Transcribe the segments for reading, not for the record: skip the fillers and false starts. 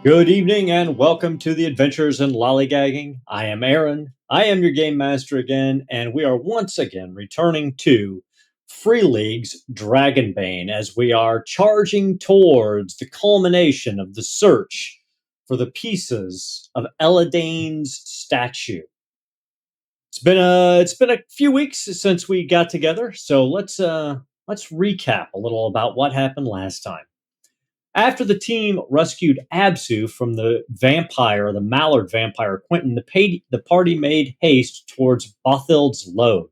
Good evening and welcome to the Adventures in Lollygagging. I am Aaron. I am your game master again, and we are once again returning to Free League's Dragonbane as we are charging towards the culmination of the search for the pieces of Eladane's statue. It's been a few weeks since we got together, so let's recap a little about what happened last time. After the team rescued Absu from the mallard vampire Quentin, the party made haste towards Bothild's Lode.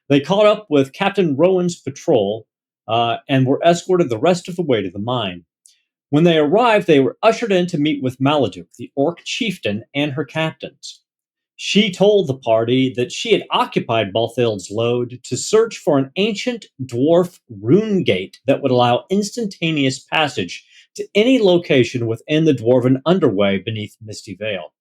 They caught up with Captain Rowan's patrol and were escorted the rest of the way to the mine. When they arrived, they were ushered in to meet with Maladuk, the orc chieftain, and her captains. She told the party that she had occupied Bothild's Lode to search for an ancient dwarf rune gate that would allow instantaneous passage to any location within the dwarven underway beneath Misty Vale.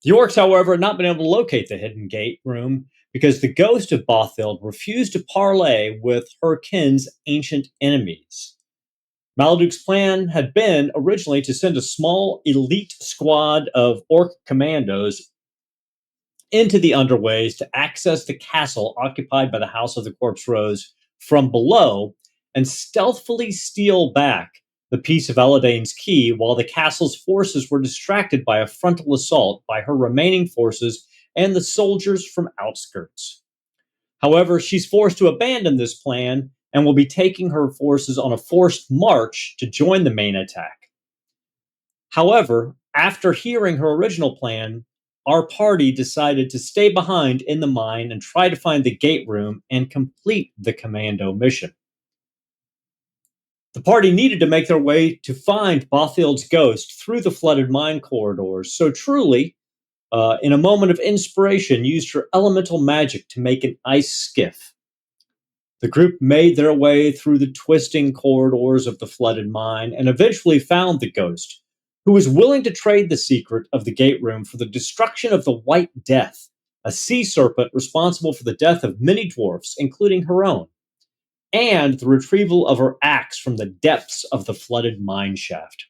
The orcs, however, had not been able to locate the hidden gate room because the ghost of Bothild refused to parley with her kin's ancient enemies. Maladuk's plan had been originally to send a small elite squad of orc commandos into the underways to access the castle occupied by the House of the Corpse Rose from below and stealthily steal back the piece of Eladane's key while the castle's forces were distracted by a frontal assault by her remaining forces and the soldiers from outskirts. However, she's forced to abandon this plan and will be taking her forces on a forced march to join the main attack. However, after hearing her original plan, our party decided to stay behind in the mine and try to find the gate room and complete the commando mission. The party needed to make their way to find Bothild's ghost through the flooded mine corridors, so Truly, in a moment of inspiration, used her elemental magic to make an ice skiff. The group made their way through the twisting corridors of the flooded mine and eventually found the ghost, who was willing to trade the secret of the gate room for the destruction of the White Death, a sea serpent responsible for the death of many dwarfs, including her own, and the retrieval of her axe from the depths of the flooded mine shaft.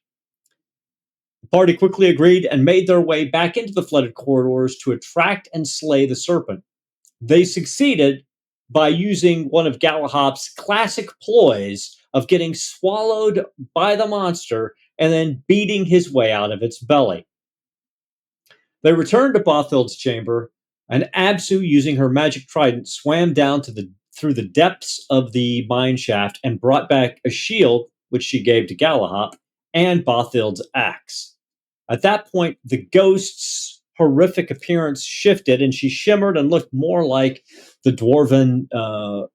The party quickly agreed and made their way back into the flooded corridors to attract and slay the serpent. They succeeded by using one of Galahop's classic ploys of getting swallowed by the monster and then beating his way out of its belly. They returned to Bothild's chamber, and Absu, using her magic trident, swam down through the depths of the mine shaft and brought back a shield, which she gave to Galahop, and Bothild's axe. At that point, the ghost's horrific appearance shifted, and she shimmered and looked more like the dwarven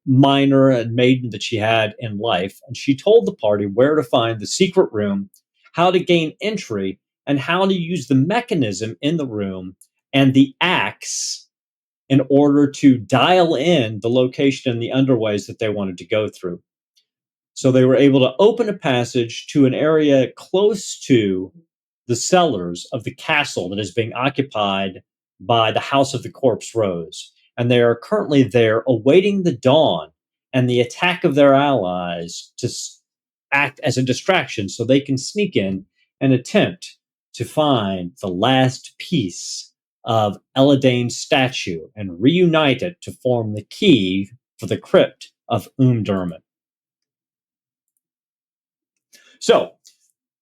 miner and maiden that she had in life. And she told the party where to find the secret room, how to gain entry, and how to use the mechanism in the room and the axe in order to dial in the location and the underways that they wanted to go through. So they were able to open a passage to an area close to the cellars of the castle that is being occupied by the House of the Corpse Rose. And they are currently there awaiting the dawn and the attack of their allies to act as a distraction so they can sneak in and attempt to find the last piece of Eladane's statue and reunite it to form the key for the crypt of Umdurman. So,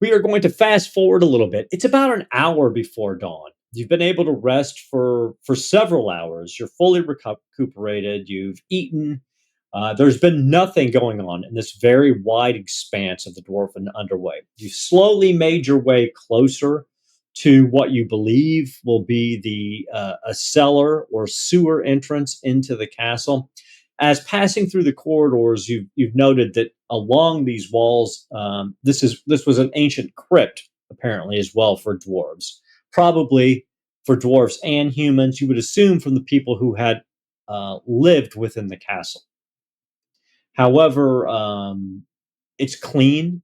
we are going to fast forward a little bit. It's about an hour before dawn. You've been able to rest for several hours. You're fully recuperated. You've eaten. There's been nothing going on in this very wide expanse of the Dwarven Underway. You slowly made your way closer to what you believe will be a cellar or sewer entrance into the castle. As passing through the corridors, you've noted that along these walls, this was an ancient crypt, apparently, as well for dwarves. Probably for dwarves and humans, you would assume from the people who had lived within the castle. However, it's clean.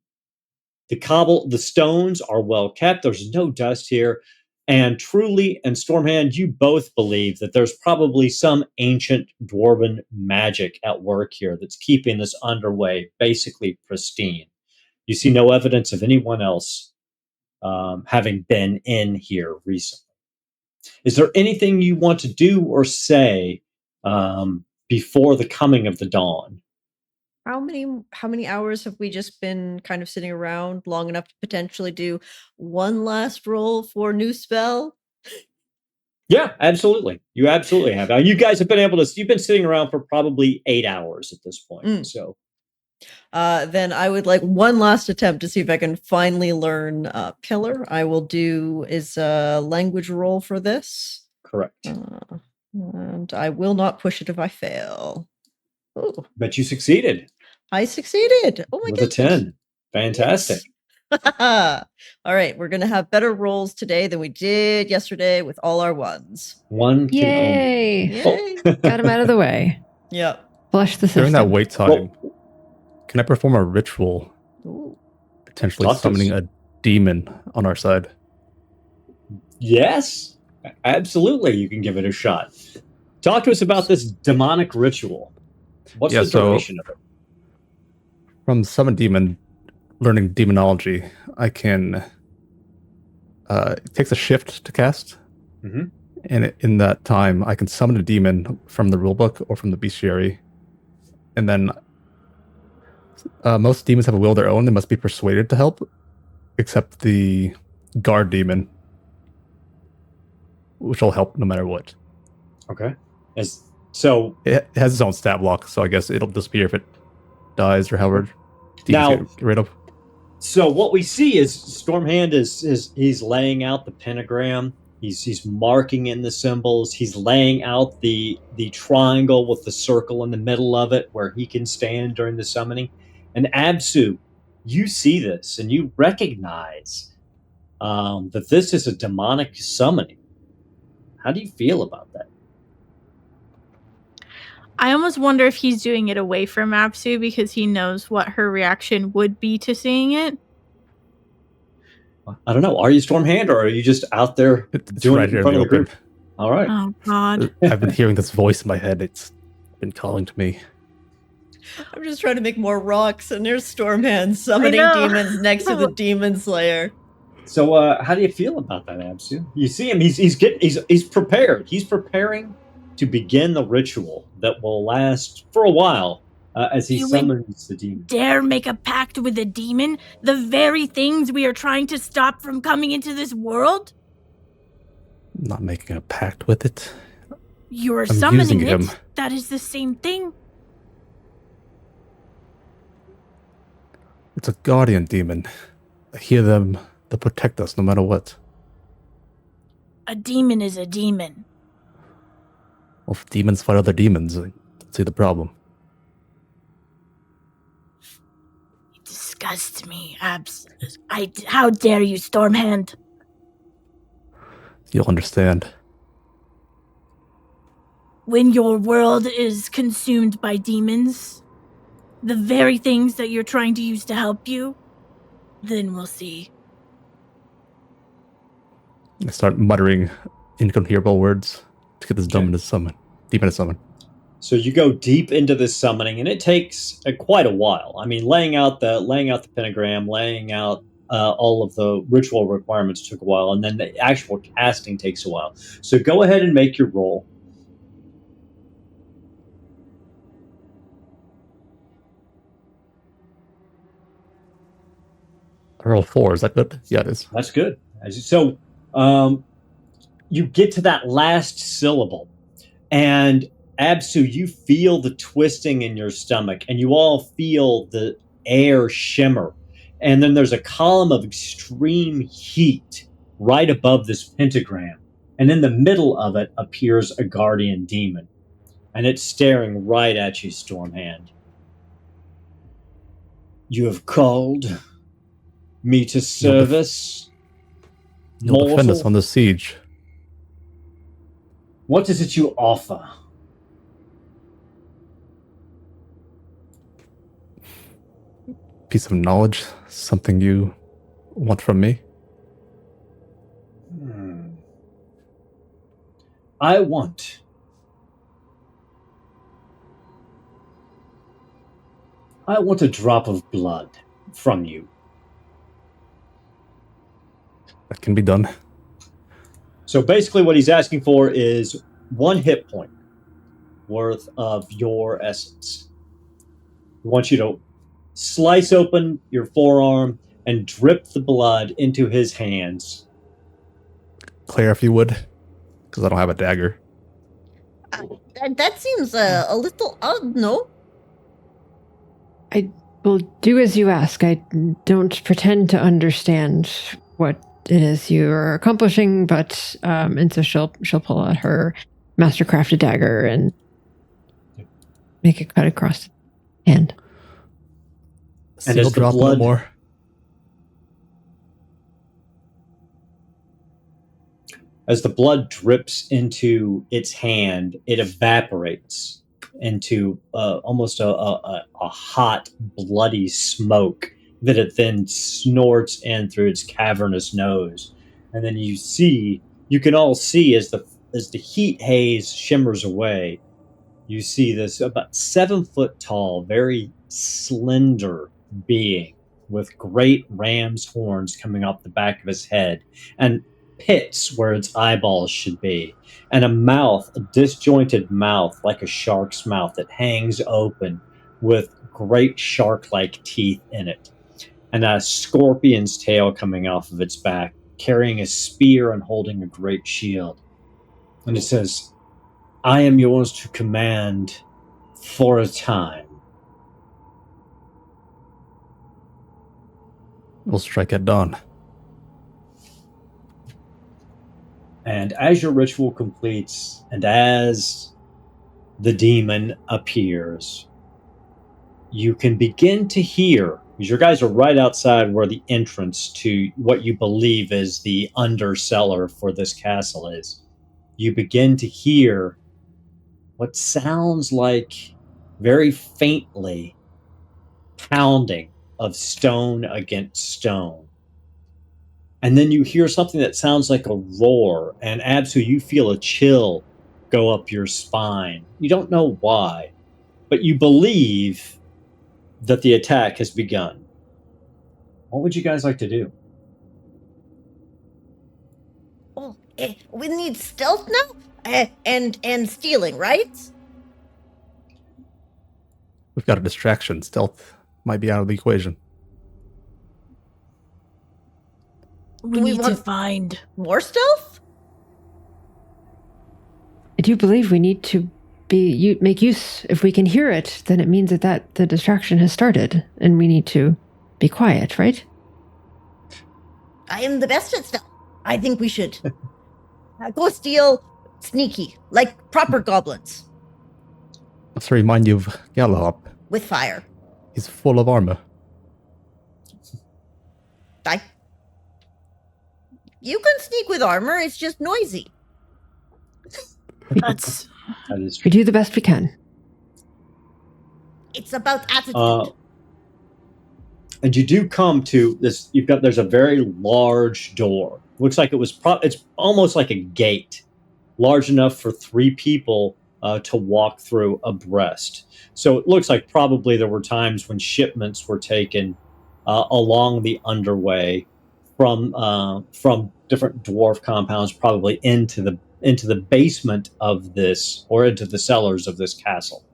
The stones are well kept. There's no dust here. And Truly and Stormhand, you both believe that there's probably some ancient dwarven magic at work here that's keeping this underway basically pristine. You see no evidence of anyone else having been in here recently. Is there anything you want to do or say before the coming of the dawn? How many hours have we just been kind of sitting around long enough to potentially do one last roll for new spell? Yeah, absolutely. You absolutely have. You guys have been you've been sitting around for probably 8 hours at this point. So then I would like one last attempt to see if I can finally learn Pillar. I will do is a language roll for this. correct. And I will not push it if I fail. Oh, But you succeeded. I succeeded. Oh my with goodness. a 10. Fantastic. Yes. All right, we're gonna have better rolls today than we did yesterday with all our ones. One can Yay! Yay! Got him out of the way. Yep. Flush the system. During that wait time, Well, can I perform a ritual, Ooh. potentially Talk to summoning us. a demon on our side? yes, absolutely. You can give it a shot. Talk to us about this demonic ritual. What's Yeah, the duration of it? From summon demon, learning demonology, I can. It takes a shift to cast, Mhm. and in that time, I can summon a demon from the rulebook or from the bestiary, and then most demons have a will of their own. They must be persuaded to help, except the guard demon, which will help no matter what. Okay. So It has its own stat block, so I guess it'll disappear if it dies or however. Now- Demons get rid of. So what we see is Stormhand is he's laying out the pentagram. He's marking in the symbols. He's laying out the triangle with the circle in the middle of it where he can stand during the summoning. And Absu, you see this and you recognize that this is a demonic summoning. How do you feel about that? I almost wonder if he's doing it away from Apsu because he knows what her reaction would be to seeing it. I don't know. Are you Stormhand or are you just out there It's doing right it here in in front the of the open. group? All right. Oh, God. I've been hearing this voice in my head. It's been calling to me. I'm just trying to make more rocks, and there's Stormhand summoning know. demons next to the Demon Slayer. So, how do you feel about that, Absu? You see him; he's prepared. He's preparing to begin the ritual that will last for a while as he You summons the demon. Dare make a pact with a demon? The very things we are trying to stop from coming into this world? I'm not making a pact with it. You're I'm summoning using it. him. That is the same thing. It's a guardian demon. I hear them. They protect us no matter what. A demon is a demon. Well, if demons fight other demons, I don't see the problem. It disgusts me, how dare you, Stormhand? You'll understand. When your world is consumed by demons, the very things that you're trying to use to help you, then we'll see. I start muttering incoherable words to get this demon to summon. So you go deep into this summoning, and it takes quite a while. I mean, laying out the pentagram, laying out all of the ritual requirements took a while, and then the actual casting takes a while. So go ahead and make your roll. I roll 4. Is that good? Yeah, it is. That's good. So you get to that last syllable, and Absu, you feel the twisting in your stomach, and you all feel the air shimmer. And then there's a column of extreme heat right above this pentagram. And in the middle of it appears a guardian demon. And it's staring right at you, Stormhand. You have called me to service. You'll defend us Mortal? on the siege. What is it you offer? Piece of knowledge. Something you want from me. I want a drop of blood from you. That can be done. So basically what he's asking for is 1 hit point worth of your essence. He wants you to slice open your forearm and drip the blood into his hands. Claire, if you would, because I don't have a dagger. That seems a little odd, no? I will do as you ask. I don't pretend to understand what it is you are accomplishing, but and so she'll pull out her mastercrafted dagger and make a cut across the hand. And Single as the drop, no blood- more. As the blood drips into its hand, it evaporates into almost a hot, bloody smoke that it then snorts in through its cavernous nose. And then you can all see as the heat haze shimmers away, you see this about 7 foot tall, very slender being with great ram's horns coming off the back of his head and pits where its eyeballs should be, and a disjointed mouth like a shark's mouth that hangs open with great shark-like teeth in it, and a scorpion's tail coming off of its back, carrying a spear and holding a great shield. And it says, "I am yours to command for a time." We'll strike at dawn. And as your ritual completes, and as the demon appears, you can begin to hear, because your guys are right outside where the entrance to what you believe is the undercellar for this castle is. You begin to hear what sounds like, very faintly, pounding of stone against stone. And then you hear something that sounds like a roar, and Absu, you feel a chill go up your spine. You don't know why, but you believe that the attack has begun. What would you guys like to do? Oh, we need stealth now? And stealing, right? We've got a distraction. Stealth might be out of the equation. We Do we need to want- find. More stealth? I do believe we need to make use. If we can hear it, then it means that the distraction has started, and we need to be quiet, right? I am the best at stealth. I think we should go steal sneaky, like proper goblins, Let's remind you of Gallop. with fire. He's full of armor. You can sneak with armor, it's just noisy. That's That is We do the best we can. It's about attitude. And you do come to this. There's a very large door. Looks like it's almost like a gate, large enough for 3 people to walk through abreast. So it looks like probably there were times when shipments were taken along the underway from different dwarf compounds, probably into the basement of this, or into the cellars of this castle.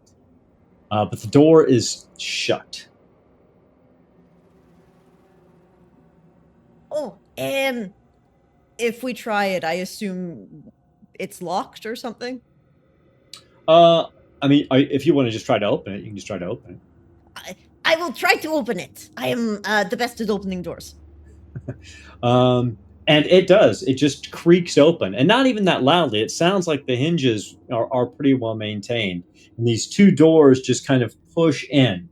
But the door is shut. Oh, if we try it, I assume it's locked or something? I mean, if you want to just try to open it, you can just try to open it. I will try to open it. I am the best at opening doors. And it does. It just creaks open, and not even that loudly. It sounds like the hinges are pretty well maintained. And these 2 doors just kind of push in.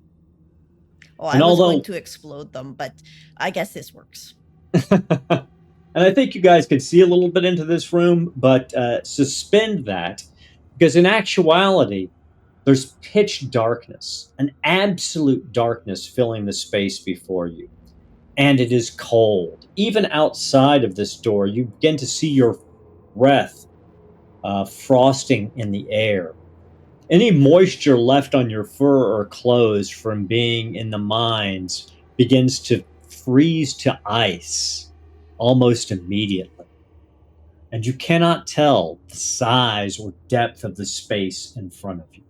Oh, And I was although- going to explode them, but I guess this works. And I think you guys could see a little bit into this room, but suspend that, because in actuality, there's pitch darkness, an absolute darkness filling the space before you. And it is cold. Even outside of this door, you begin to see your breath frosting in the air. Any moisture left on your fur or clothes from being in the mines begins to freeze to ice. almost immediately. And you cannot tell the size or depth of the space in front of you.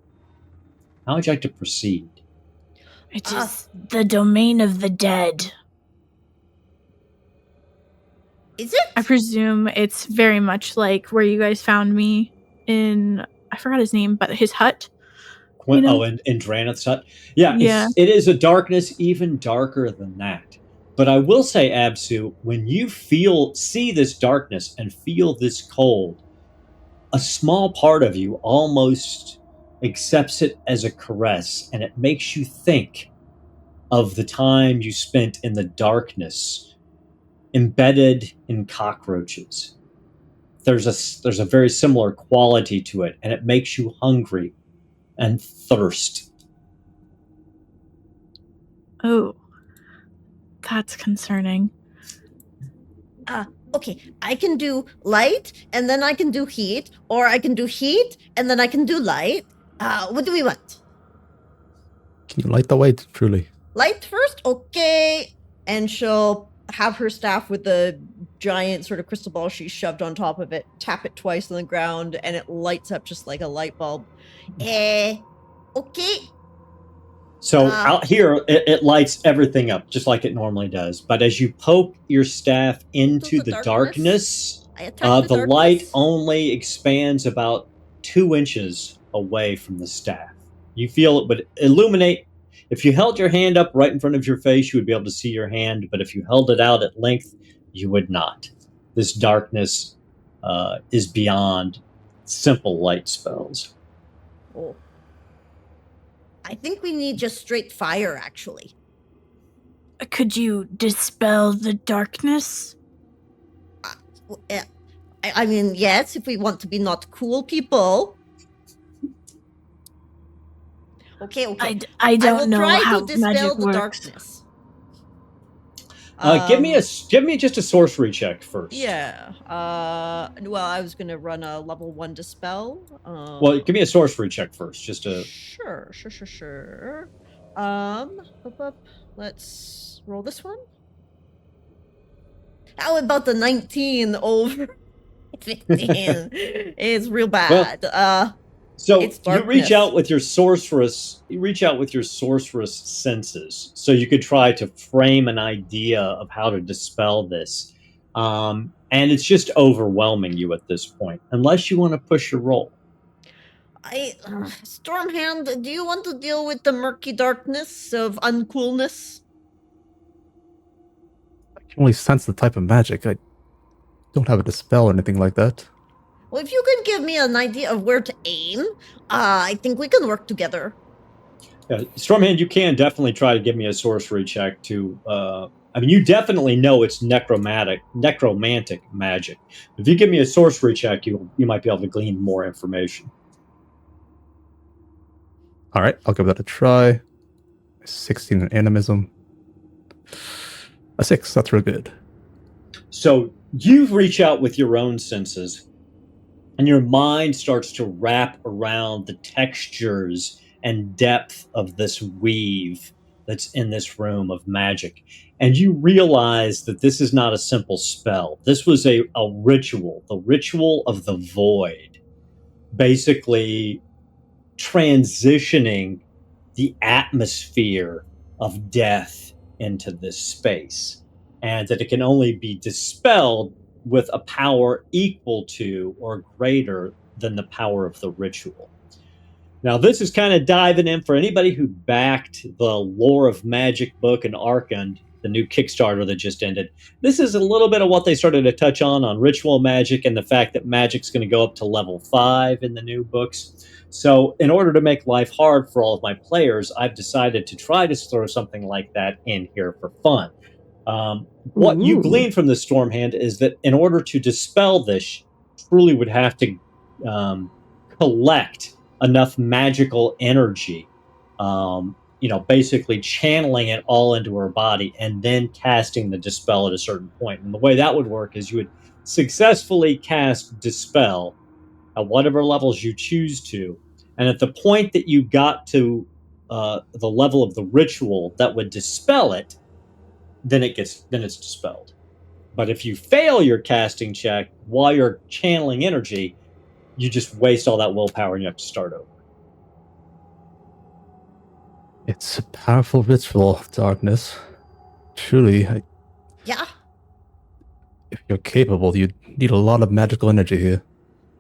How would you like to proceed? It is the domain of the dead. Is it? I presume it's very much like where you guys found me in, I forgot his name, but his hut. You know? Oh, in Draneth's hut? Yeah, Yeah. it is a darkness even darker than that. But I will say, Absu, when you see this darkness and feel this cold, a small part of you almost accepts it as a caress, and it makes you think of the time you spent in the darkness, embedded in cockroaches. There's a very similar quality to it, and it makes you hungry and thirst. Oh, that's concerning. Okay, I can do light, and then I can do heat, or I can do heat, and then I can do light. What do we want? Can you light the way, truly? Light first? Okay. And she'll have her staff with the giant sort of crystal ball she shoved on top of it, tap it twice on the ground, and it lights up just like a light bulb. Okay. So out here, it lights everything up just like it normally does. But as you poke your staff into the darkness, the light only expands about 2 inches away from the staff. You feel it would illuminate. If you held your hand up right in front of your face, you would be able to see your hand. But if you held it out at length, you would not. This darkness is beyond simple light spells. Oh. I think we need just straight fire, actually. Could you dispel the darkness? I mean, yes, if we want to be not cool people. Okay. I don't know try how to dispel magic the works. darkness. Give me just a sorcery check first. Yeah. Well, I was gonna run a level 1 dispel. Well, give me a sorcery check first, just to. Sure. Let's roll this one. How about the 19 over 15? It's real bad. So it's you reach out with your sorceress. Senses, so you could try to frame an idea of how to dispel this. And it's just overwhelming you at this point, unless you want to push your roll. Stormhand, do you want to deal with the murky darkness of uncoolness? I can only sense the type of magic. I don't have a dispel or anything like that. Well, if you can give me an idea of where to aim, I think we can work together. Yeah, Stormhand, you can definitely try to give me a sorcery check to. You definitely know it's necromantic magic. If you give me a sorcery check, you might be able to glean more information. All right, I'll give that a try. 16 in animism. A 6, that's real good. So you reach out with your own senses, and your mind starts to wrap around the textures and depth of this weave that's in this room of magic. And you realize that this is not a simple spell. This was a ritual, the ritual of the void, basically transitioning the atmosphere of death into this space. And that it can only be dispelled with a power equal to or greater than the power of the ritual. Now, this is kind of diving in for anybody who backed the Lore of Magic book and Archon, the new Kickstarter that just ended. This is a little bit of what they started to touch on ritual magic and the fact that magic's going to go up to level 5 in the new books. So in order to make life hard for all of my players, I've decided to try to throw something like that in here for fun. What you glean from the Stormhand is that in order to dispel this, truly would have to collect enough magical energy, basically channeling it all into her body and then casting the dispel at a certain point. And the way that would work is you would successfully cast dispel at whatever levels you choose to. And at the point that you got to the level of the ritual that would dispel it, then it's dispelled. But if you fail your casting check while you're channeling energy, you just waste all that willpower and you have to start over. It's a powerful ritual of darkness. Truly, Yeah. if you're capable, you need a lot of magical energy here.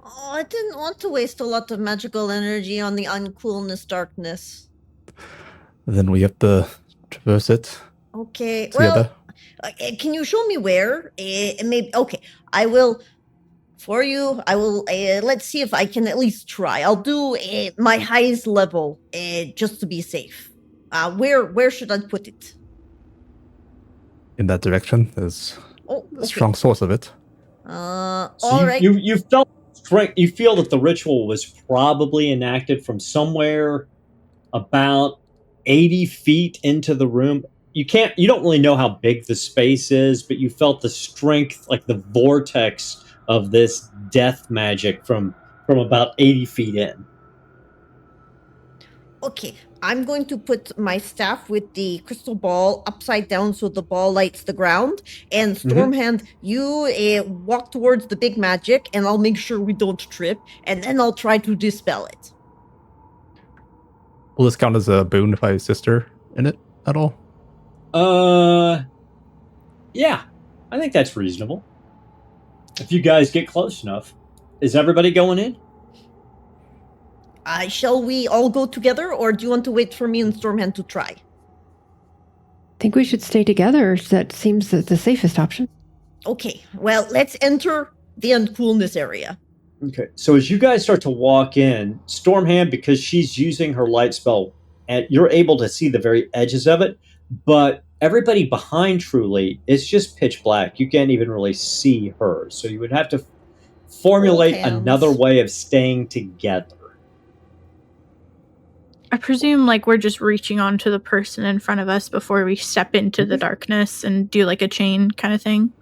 Oh, I didn't want to waste a lot of magical energy on the uncoolness darkness. Then we have to traverse it Okay, together. well, can you show me where? Maybe. Okay, I will. For you, I will. Let's see if I can at least try. I'll do my highest level, just to be safe. Where should I put it? In that direction, there's Oh, a okay. strong source of it. So All right. you felt strength. You feel that the ritual was probably enacted from somewhere about 80 feet into the room. You don't really know how big the space is, but you felt the strength, like the vortex of this death magic from about 80 feet in. Okay, I'm going to put my staff with the crystal ball upside down so the ball lights the ground. And Stormhand, you walk towards the big magic, and I'll make sure we don't trip, and then I'll try to dispel it. Will this count as a boon if I assist her in it at all? Yeah, I think that's reasonable. If you guys get close enough. Is everybody going in? Shall we all go together, or do you want to wait for me and Stormhand to try? I think we should stay together. That seems the safest option. Okay, well, let's enter the uncoolness area. Okay, so as you guys start to walk in, Stormhand, because she's using her light spell, and you're able to see the very edges of it, but everybody behind Truly is just pitch black. You can't even really see her, so you would have to formulate another way of staying together. I presume like we're just reaching on to the person in front of us before we step into the darkness and do like a chain kind of thing.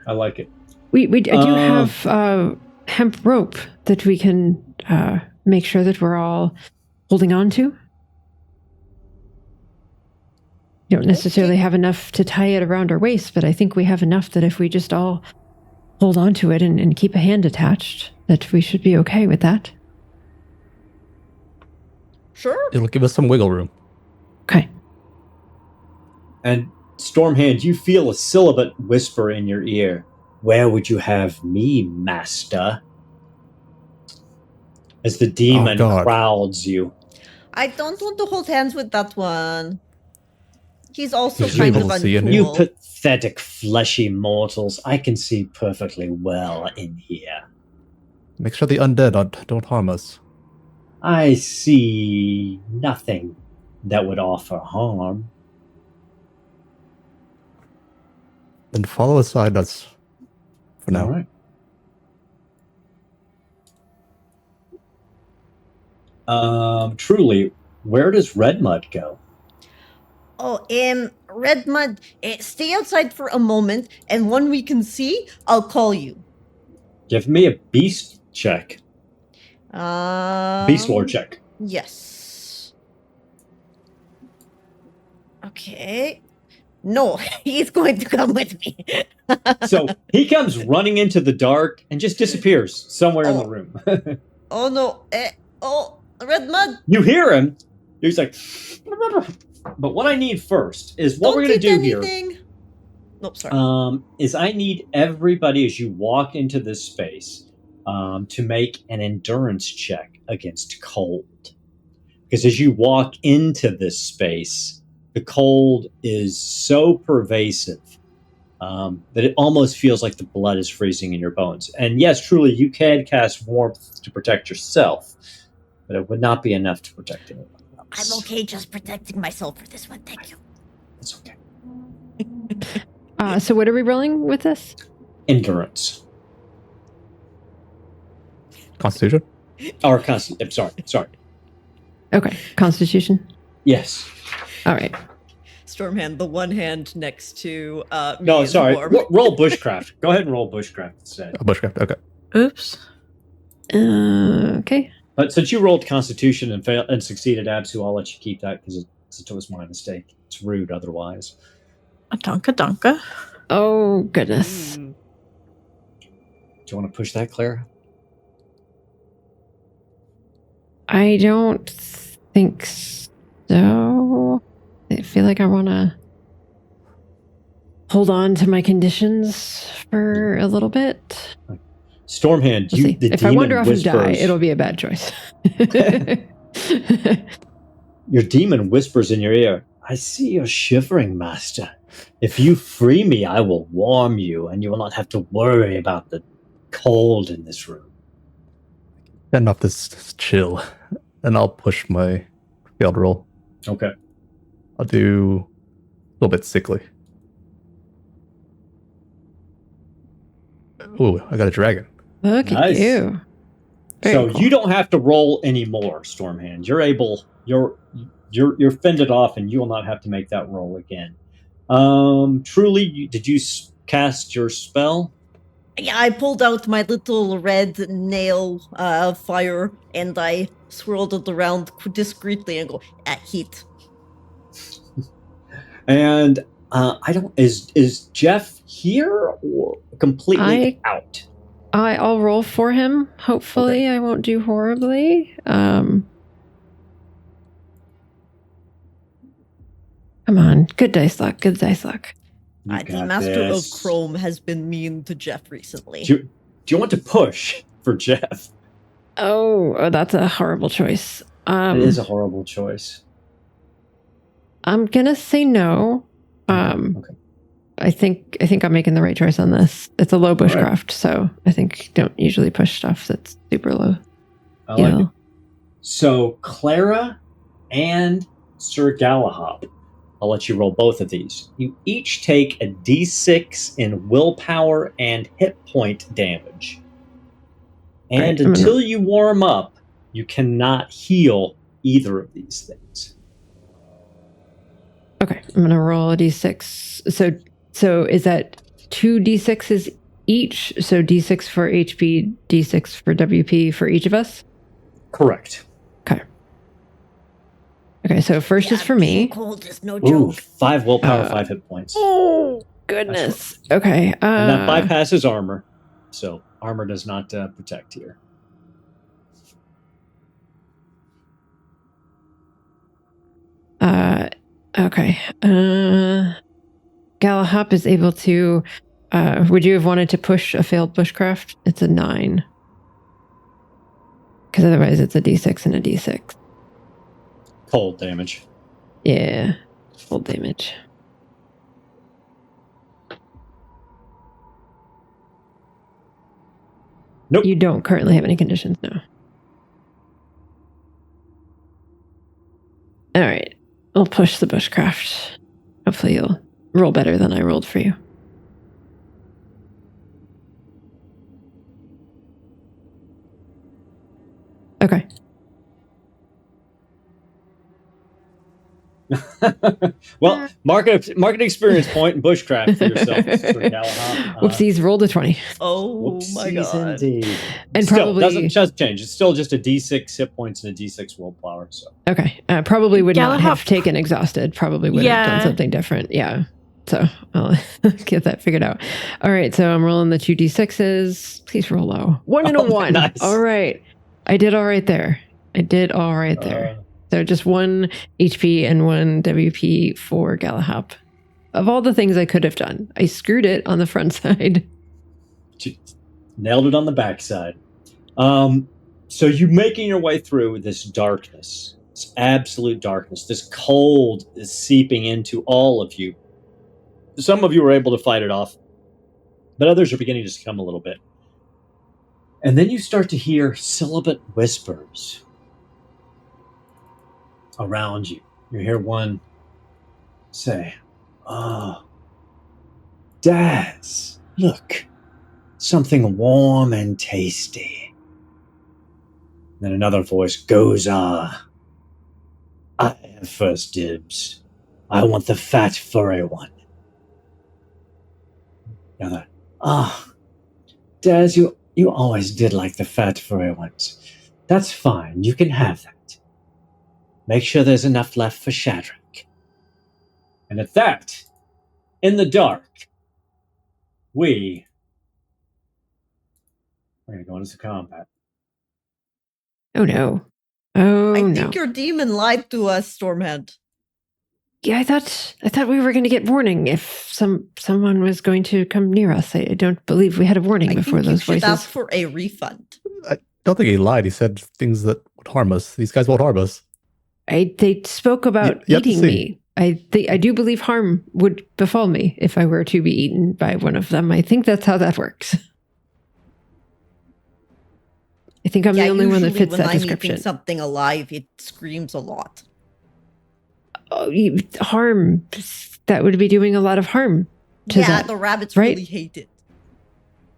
I like it. We do have hemp rope that we can make sure that we're all holding on to. You don't necessarily have enough to tie it around our waist, but I think we have enough that if we just all hold on to it and keep a hand attached, that we should be okay with that. Sure. It'll give us some wiggle room. Okay. And Stormhand, you feel a sibilant whisper in your ear. Where would you have me, master? As the demon crowds you. I don't want to hold hands with that one. He's also He's kind able of to see in uncool. here. You pathetic fleshy mortals. I can see perfectly well in here. Make sure the undead don't harm us. I see nothing that would offer harm. Then follow aside us for now. All right. Truly, where does Red Mud go? Oh, Red Mud, stay outside for a moment, and when we can see, I'll call you. Give me a beast check. Beast Lord check. Yes. Okay. No, he's going to come with me. So he comes running into the dark and just disappears somewhere in the room. Oh no. Red Mud. You hear him. He's like, but what I need first is what we're going to do here. Nope, sorry. Is I need everybody as you walk into this space to make an endurance check against cold. Because as you walk into this space, the cold is so pervasive that it almost feels like the blood is freezing in your bones. And yes, truly, you can cast warmth to protect yourself, but it would not be enough to protect anyone else. I'm okay just protecting myself for this one, thank you. It's okay. So what are we rolling with this? Endurance. Constitution? Or I'm sorry. Okay, Constitution. Yes. All right. Stormhand, the one hand next to me. No, is sorry. warm. Roll bushcraft. Go ahead and roll bushcraft instead. Oh, bushcraft, okay. Oops. Okay. But since you rolled Constitution and succeeded Absu, I'll let you keep that because it was my mistake. It's rude otherwise. A donka donka. Oh, goodness. Do you want to push that, Clara? I don't think so. I feel like I want to hold on to my conditions for a little bit. Stormhand, We'll see. the If I demon wander off and die, whispers. it'll be a bad choice. Your demon whispers in your ear, I see you're shivering, master. If you free me, I will warm you, and you will not have to worry about the cold in this room. Getting off this chill, and I'll push my failed roll. Okay. I'll do a little bit sickly. Ooh, I got a dragon. Look Nice. at you. Very So cool. you don't have to roll anymore, Stormhand. You're able. You're fended off, and you will not have to make that roll again. Truly, did you cast your spell? Yeah, I pulled out my little red nail fire and I swirled it around discreetly and go, heat. And I don't. Is Jeff here or completely out? I'll roll for him. Hopefully, I won't do horribly. Come on, good dice luck. Good dice luck. The Master of Chrome has been mean to Jeff recently. Do you want to push for Jeff? Oh, that's a horrible choice. It is a horrible choice. I'm gonna say no. Okay. I think I'm making the right choice on this. It's a low bushcraft, so I think don't usually push stuff that's super low. I like it. So Clara and Sir Galahad, I'll let you roll both of these. You each take a d6 in willpower and hit point damage. And until you warm up, you cannot heal either of these things. Okay, I'm gonna roll a d6. So is that 2 d6s each? So d6 for HP, d6 for WP for each of us? Correct. Okay, so first is for me. Cold is no Ooh, joke. 5 willpower, 5 hit points. Oh, goodness. Okay. And that bypasses armor. So armor does not protect here. Okay. Galahop is able to... would you have wanted to push a failed bushcraft? It's a 9. Because otherwise it's a d6 and a d6. Cold damage. Yeah. Full damage. Nope. You don't currently have any conditions, no. All right. I'll push the bushcraft. Hopefully you'll roll better than I rolled for you. Okay. Well, market experience point and bushcraft for yourself, Sir Galahad. Whoopsies, rolled a 20. Oh my god. Indeed. And Still, probably doesn't just change. It's still just a d6 hit points and a d6 willpower. So okay. Probably would not have Galahop- taken exhausted. Probably would have done something different. Yeah. So I'll get that figured out. All right. So I'm rolling the 2 d6s. Please roll low. 1 and a 1. Nice. All right. I did all right there. So just 1 HP and 1 WP for Galahop. Of all the things I could have done, I screwed it on the front side. Nailed it on the backside. So you're making your way through this darkness, this absolute darkness. This cold is seeping into all of you. Some of you were able to fight it off, but others are beginning to succumb a little bit. And then you start to hear sibilant whispers around you. You hear one say, "Oh, Daz, look, something warm and tasty." Then another voice goes, I have first dibs. I want the fat, furry one. The other, Daz, you always did like the fat, furry ones. That's fine, you can have that. Make sure there's enough left for Shadrach. And at that, in the dark, we're going to go into combat. Oh no. Oh I no. think your demon lied to us, Stormhand. Yeah, I thought we were going to get warning if someone was going to come near us. I don't believe we had a warning I before think you those should voices. ask for a refund. I don't think he lied. He said things that would harm us. These guys won't harm us. They spoke about You have to eating see. me. I do believe harm would befall me if I were to be eaten by one of them. I think that's how that works. I think I'm the only one that usually fits when that I'm description. eating something alive, it screams a lot. Oh, harm. That would be doing a lot of harm to Yeah, that. the rabbits right? really hate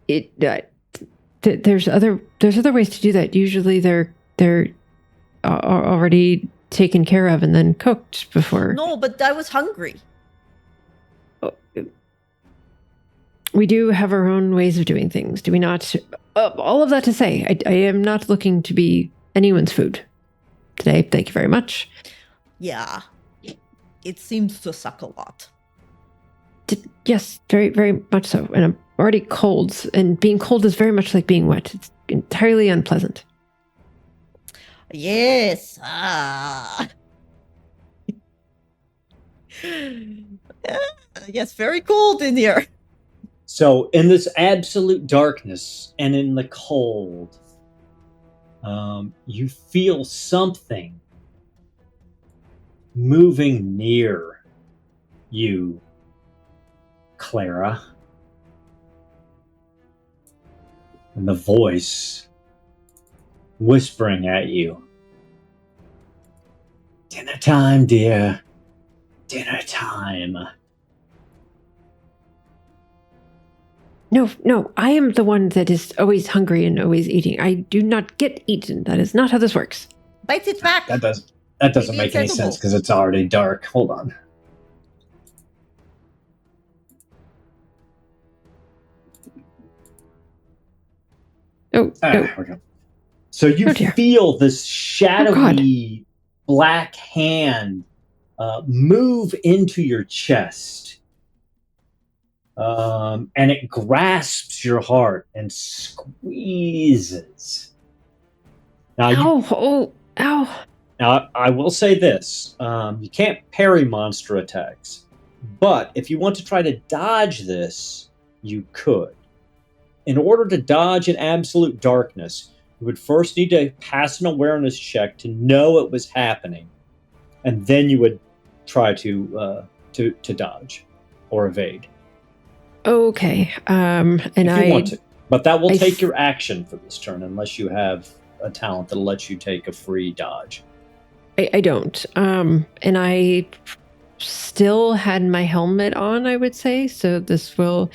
it. There's other ways to do that. Usually they're already taken care of and then cooked before. No, but I was hungry. We do have our own ways of doing things, do we not? All of that to say, I am not looking to be anyone's food today. Thank you very much. Yeah. It seems to suck a lot. Yes, very, very much so. And I'm already cold, and being cold is very much like being wet. It's entirely unpleasant. Yes. Yes, very cold in here. So, in this absolute darkness and in the cold, you feel something moving near you, Clara. And the voice whispering at you. Dinner time, dear. Dinner time. No, I am the one that is always hungry and always eating. I do not get eaten. That is not how this works. Bite it back. That doesn't Maybe make it's any edible. sense because it's already dark. Hold on. Oh, no. Here we go. So you Oh, dear. feel this shadowy black hand move into your chest. And it grasps your heart and squeezes. Now, Ow. now I will say this. You can't parry monster attacks. But if you want to try to dodge this, you could. In order to dodge in absolute darkness, you would first need to pass an awareness check to know it was happening. And then you would try to dodge or evade. Okay. And If you I want to. But that will I take f- your action for this turn unless you have a talent that lets you take a free dodge. I don't. And I still had my helmet on, I would say. So this will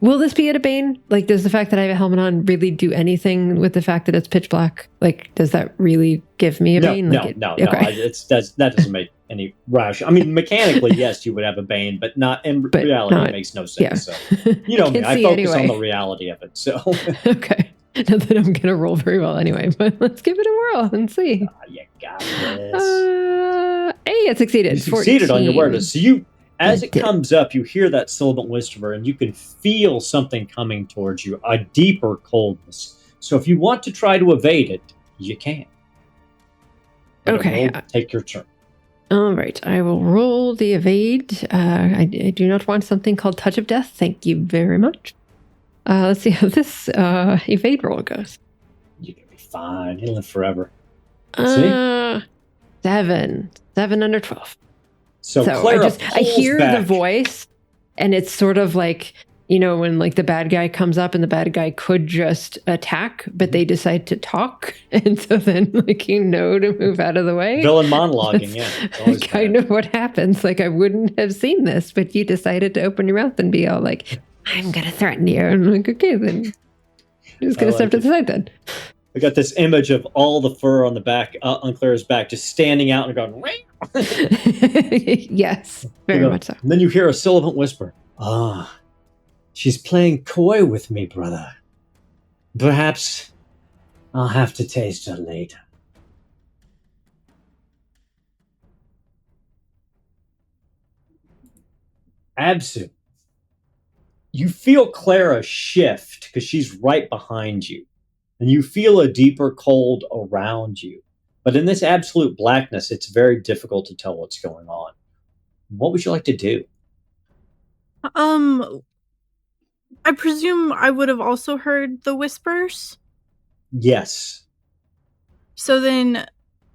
this be at a bane? Like, does the fact that I have a helmet on really do anything with the fact that it's pitch black? Like, does that really give me a bane? No. Okay. That doesn't make any rational. I mean, mechanically, yes, you would have a bane, but not in reality. It makes no sense. Yeah. So, you know me. Can't I see focus on anyway. the reality of it. So, Okay. Not that I'm gonna roll very well anyway, but let's give it a whirl and see. you got this. Hey, it succeeded. You succeeded on your 14. awareness. So you, as I it did. comes up, you hear that sibilant whisper, and you can feel something coming towards you, a deeper coldness. So if you want to try to evade it, you can. But Okay. it will take your turn. All right, I will roll the evade. I do not want something called Touch of Death. Thank you very much. Let's see how this evade roll goes. You're gonna be fine. You'll live forever. See? 7 under 12. So So Clara I hear pulls the back. voice, and it's sort of like, you know, when like the bad guy comes up and the bad guy could just attack, but they decide to talk, and so then like to move out of the way. Villain monologuing, yeah. It's always Kind bad. of what happens. Like, I wouldn't have seen this, but you decided to open your mouth and be all like, I'm gonna threaten you. And I'm like, okay, then I'm just gonna I step like to it. the side then. I got this image of all the fur on the back, on Clara's back, just standing out and going, "Wait." Yes, very much so. And then you hear a sibilant whisper. Ah, she's playing coy with me, brother. Perhaps I'll have to taste her later. Absu, you feel Clara shift because she's right behind you, and you feel a deeper cold around you. But in this absolute blackness, it's very difficult to tell what's going on. What would you like to do? I presume I would have also heard the whispers. Yes. So then,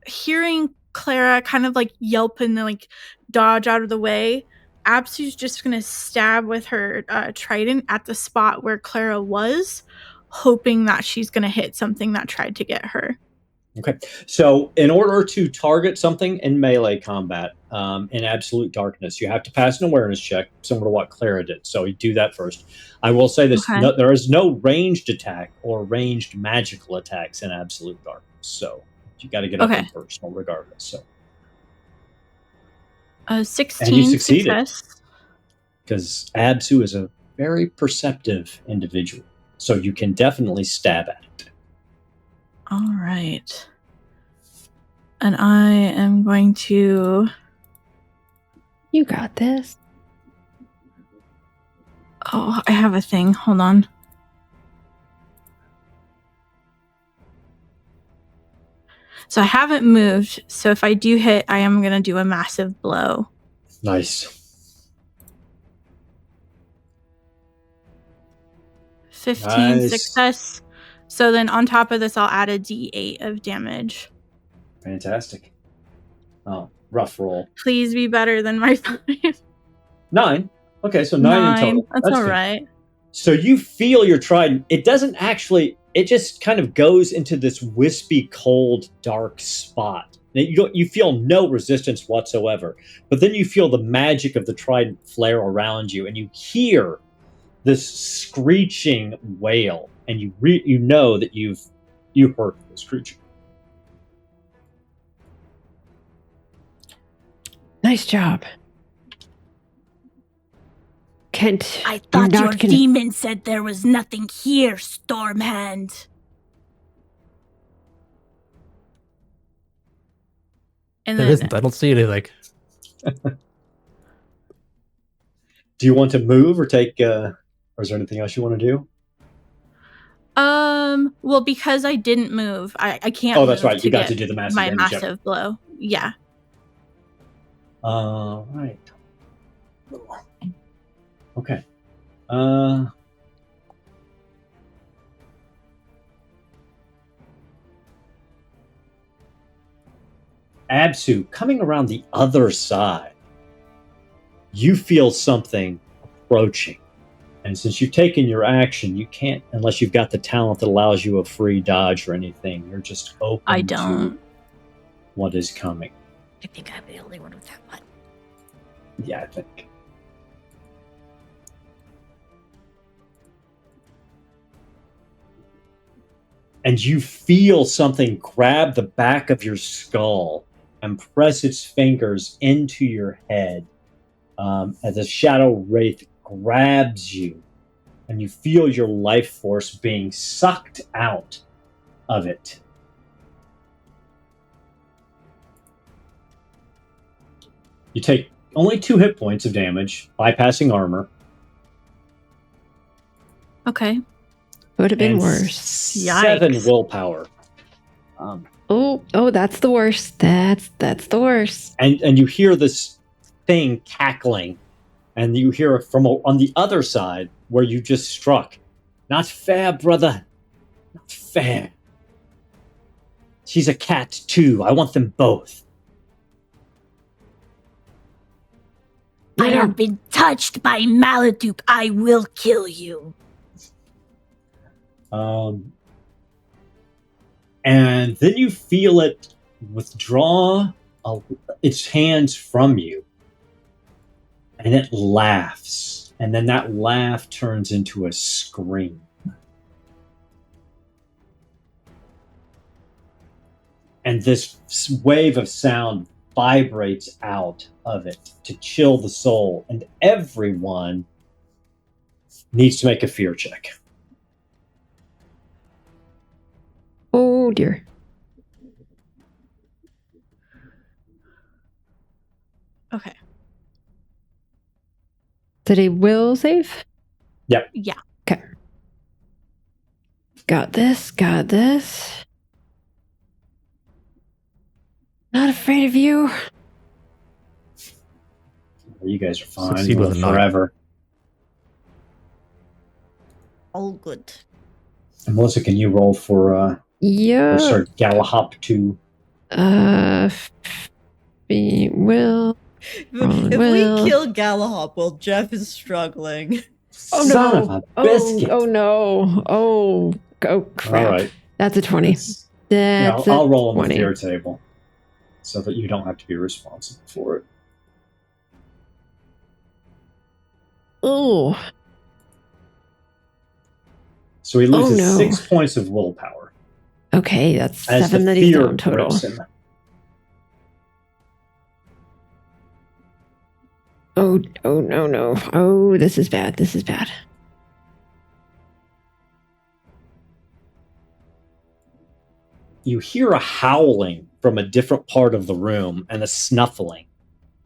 hearing Clara kind of like yelp and then like dodge out of the way, Absu's just gonna stab with her trident at the spot where Clara was, hoping that she's gonna hit something that tried to get her. Okay. So, in order to target something in melee combat, in absolute darkness, you have to pass an awareness check, similar to what Clara did. So, you do that first. I will say this: Okay. there is no ranged attack or ranged magical attacks in absolute darkness. So, you got to get up Okay. in personal, regardless. So, 16 and you succeeded success. because Absu is a very perceptive individual, so you can definitely stab at it. All right. And I am going to... You got this. Oh, I have a thing. Hold on. So I haven't moved, so if I do hit, I am going to do a massive blow. Nice. 15 Nice. success. So then on top of this, I'll add a d8 of damage. Fantastic. Oh, rough roll. Please be better than my 5. 9. Okay, so 9 in total. That's all good. right. So you feel your trident. It doesn't actually. It just kind of goes into this wispy, cold, dark spot. You feel no resistance whatsoever. But then you feel the magic of the trident flare around you, and you hear this screeching wail, and you know that you heard this creature. Nice job. Kent, I you're thought your not gonna... demon said there was nothing here, Stormhand. And There then isn't. I don't see anything. Do you want to move or take? Or is there anything else you want to do? well, because I didn't move, I can't. Oh, that's move right. You got to do the massive my damage. massive blow. Yeah. Right. Okay. Absu, coming around the other side, you feel something approaching. And since you've taken your action, you can't, unless you've got the talent that allows you a free dodge or anything. You're just open I to don't. what is coming. I think I'm the only one with that one. Yeah, I think. And you feel something grab the back of your skull and press its fingers into your head as a shadow wraith grabs you, and you feel your life force being sucked out of it. You take only 2 hit points of damage, bypassing armor. Okay. Would have been and worse. 7 Yikes. willpower. Oh, that's the worst. That's the worst. And you hear this thing cackling, and you hear it from on the other side where you just struck. Not fair, brother. Not fair. She's a cat too. I want them both. I have been touched by Maladup. I will kill you. And then you feel it withdraw its hands from you. And it laughs. And then that laugh turns into a scream. And this wave of sound vibrates out of it to chill the soul. And everyone needs to make a fear check. Oh dear. Okay. Did a will save? Yep. Yeah. Okay. Got this. Not afraid of you. You guys are fine. Succeed with a nine. Forever. All good. And Melissa, can you roll for Yeah. Galahop to We will. If we kill Galahop while Jeff is struggling. Oh Son no! of a biscuit. Oh no! Oh crap! All right. That's a 20. That's I'll roll on the 20. fear table so that you don't have to be responsible for it. Oh. So he loses no. 6 points of willpower. Okay, that's As 7 the that he's fear down total. grips him. Oh no. Oh, this is bad. You hear a howling from a different part of the room and a snuffling,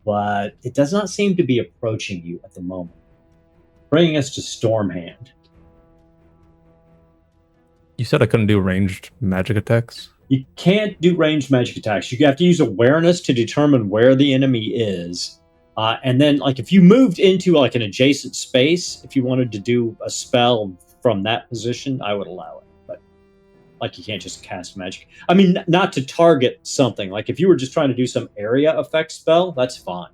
but it does not seem to be approaching you at the moment. Bringing us to Stormhand. You said I couldn't do ranged magic attacks? You can't do ranged magic attacks. You have to use awareness to determine where the enemy is. And then, if you moved into, an adjacent space, if you wanted to do a spell from that position, I would allow it. But, you can't just cast magic. I mean, not to target something. If you were just trying to do some area effect spell, that's fine.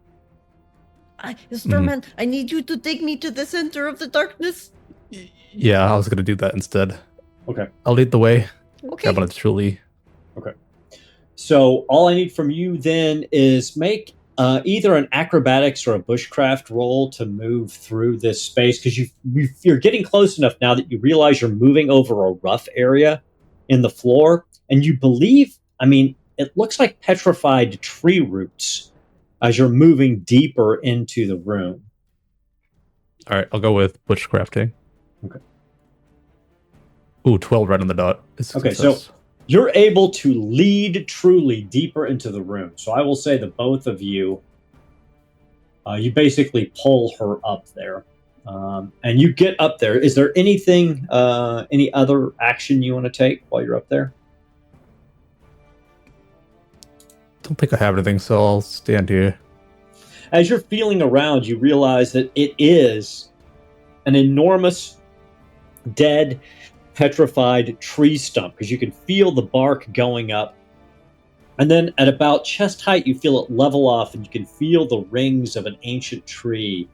Stormhand, I need you to take me to the center of the darkness. Yeah, I was going to do that instead. Okay. I'll lead the way. Okay. I'm going to truly. Okay. So all I need from you then is make either an acrobatics or a bushcraft roll to move through this space, because you're getting close enough now that you realize you're moving over a rough area in the floor, and you believe, it looks like petrified tree roots as you're moving deeper into the room. All right, I'll go with bushcrafting. Okay. Ooh, 12 right on the dot. Okay, so you're able to lead truly deeper into the room. So I will say that both of you, you basically pull her up there. And you get up there. Is there anything, any other action you want to take while you're up there? Don't think I have anything, so I'll stand here. As you're feeling around, you realize that it is an enormous, dead, petrified tree stump, because you can feel the bark going up. And then at about chest height, you feel it level off, and you can feel the rings of an ancient tree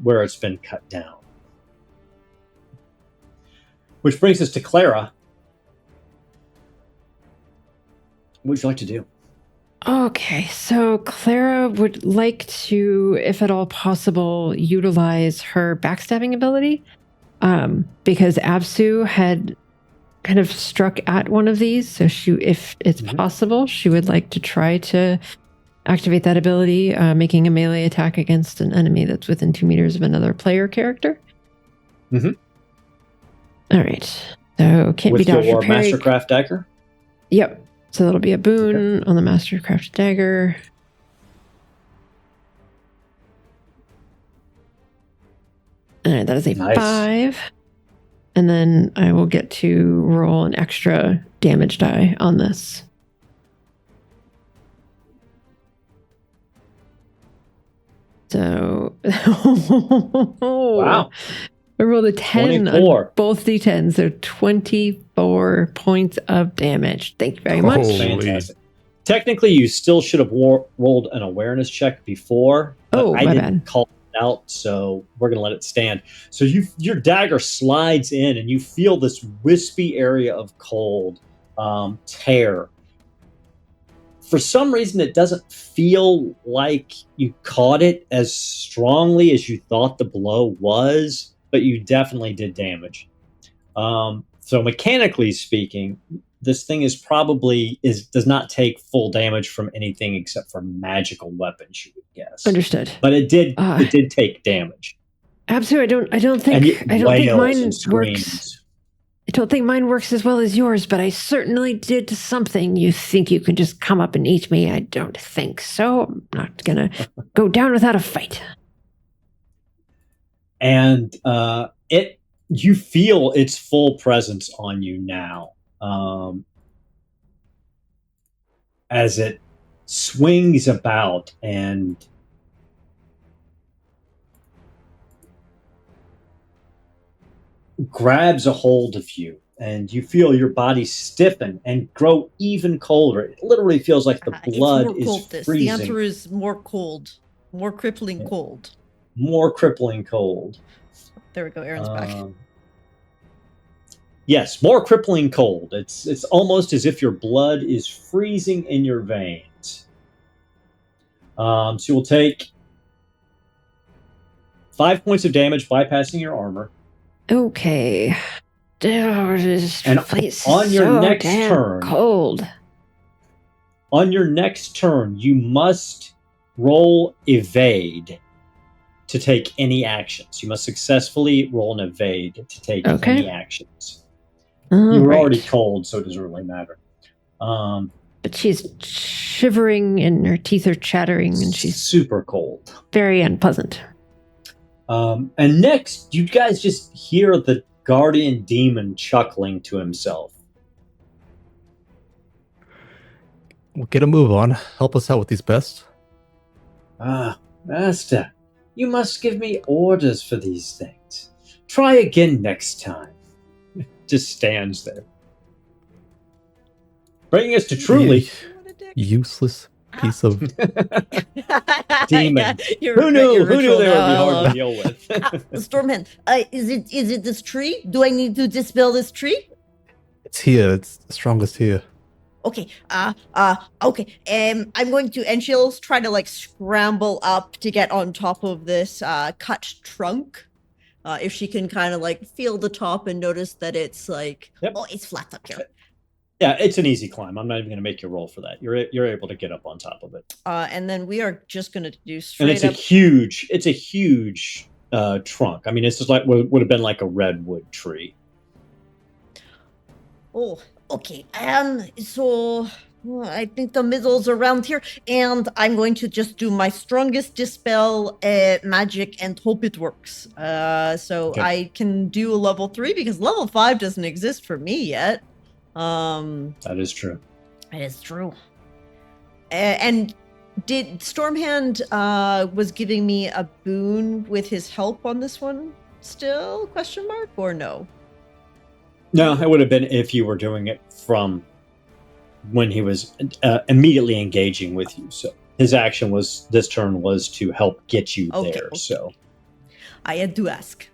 where it's been cut down. Which brings us to Clara. What would you like to do? Okay, so Clara would like to, if at all possible, utilize her backstabbing ability, because Absu had kind of struck at one of these. So if it's possible, she would like to try to activate that ability, making a melee attack against an enemy that's within 2 meters of another player character. Mm-hmm. All right, so can't With be dodged your or parried. Mastercraft dagger? Yep. So that'll be a boon on the Mastercraft dagger. All right, that is a 5. And then I will get to roll an extra damage die on this. So, Wow. I rolled a 10 24. on both d10s. So 24 points of damage. Thank you very much. Holy. Fantastic. Technically, you still should have rolled an awareness check before. But I my didn't bad. call it out, so we're going to let it stand. So your dagger slides in, and you feel this wispy area of cold tear. For some reason, it doesn't feel like you caught it as strongly as you thought the blow was, but you definitely did damage. So mechanically speaking, this thing does not take full damage from anything except for magical weapons, you would guess. Understood. But it did take damage. Absolutely. I don't think mine works. I don't think mine works as well as yours, but I certainly did something. You think you can just come up and eat me? I don't think so. I'm not gonna go down without a fight. and you feel its full presence on you now, as it swings about and grabs a hold of you, and you feel your body stiffen and grow even colder. It literally feels like the blood it's more cold. is The freezing. answer is more cold, more crippling cold. More crippling cold. There we go. Aaron's back. Yes, more crippling cold. It's almost as if your blood is freezing in your veins. So you'll take 5 points of damage bypassing your armor. Okay. Oh, this And place on is your so next damn turn- cold. On your next turn, you must roll evade to take any actions. You must successfully roll an evade to take any actions. You were already cold, so it doesn't really matter. But she's shivering and her teeth are chattering and she's super cold. very unpleasant. And next, you guys just hear the guardian demon chuckling to himself. We'll get a move on. Help us out with these bests. Master, you must give me orders for these things. Try again next time. Just stands there. Bringing us to truly useless piece of demon. Yeah, Who knew they would be now. hard to deal with? Stormhand, is it this tree? Do I need to dispel this tree? It's here. It's the strongest here. Okay. Okay. I'm going to, and she'll try to like scramble up to get on top of this cut trunk. If she can kind of like feel the top and notice that it's like, oh, it's flat up here. Yeah, it's an easy climb. I'm not even going to make you roll for that. You're able to get up on top of it. And then we are just going to do straight and it's a huge trunk. I mean, it's just like would have been like a redwood tree. Oh, okay. So I think the middle's around here, and I'm going to just do my strongest dispel magic and hope it works. So Okay. I can do a level 3 because level 5 doesn't exist for me yet. That is true. It is true. And did Stormhand was giving me a boon with his help on this one still? Question mark or no? No, it would have been if you were doing it from when he was immediately engaging with you. So his action this turn was to help get you there. Okay. So I had to ask.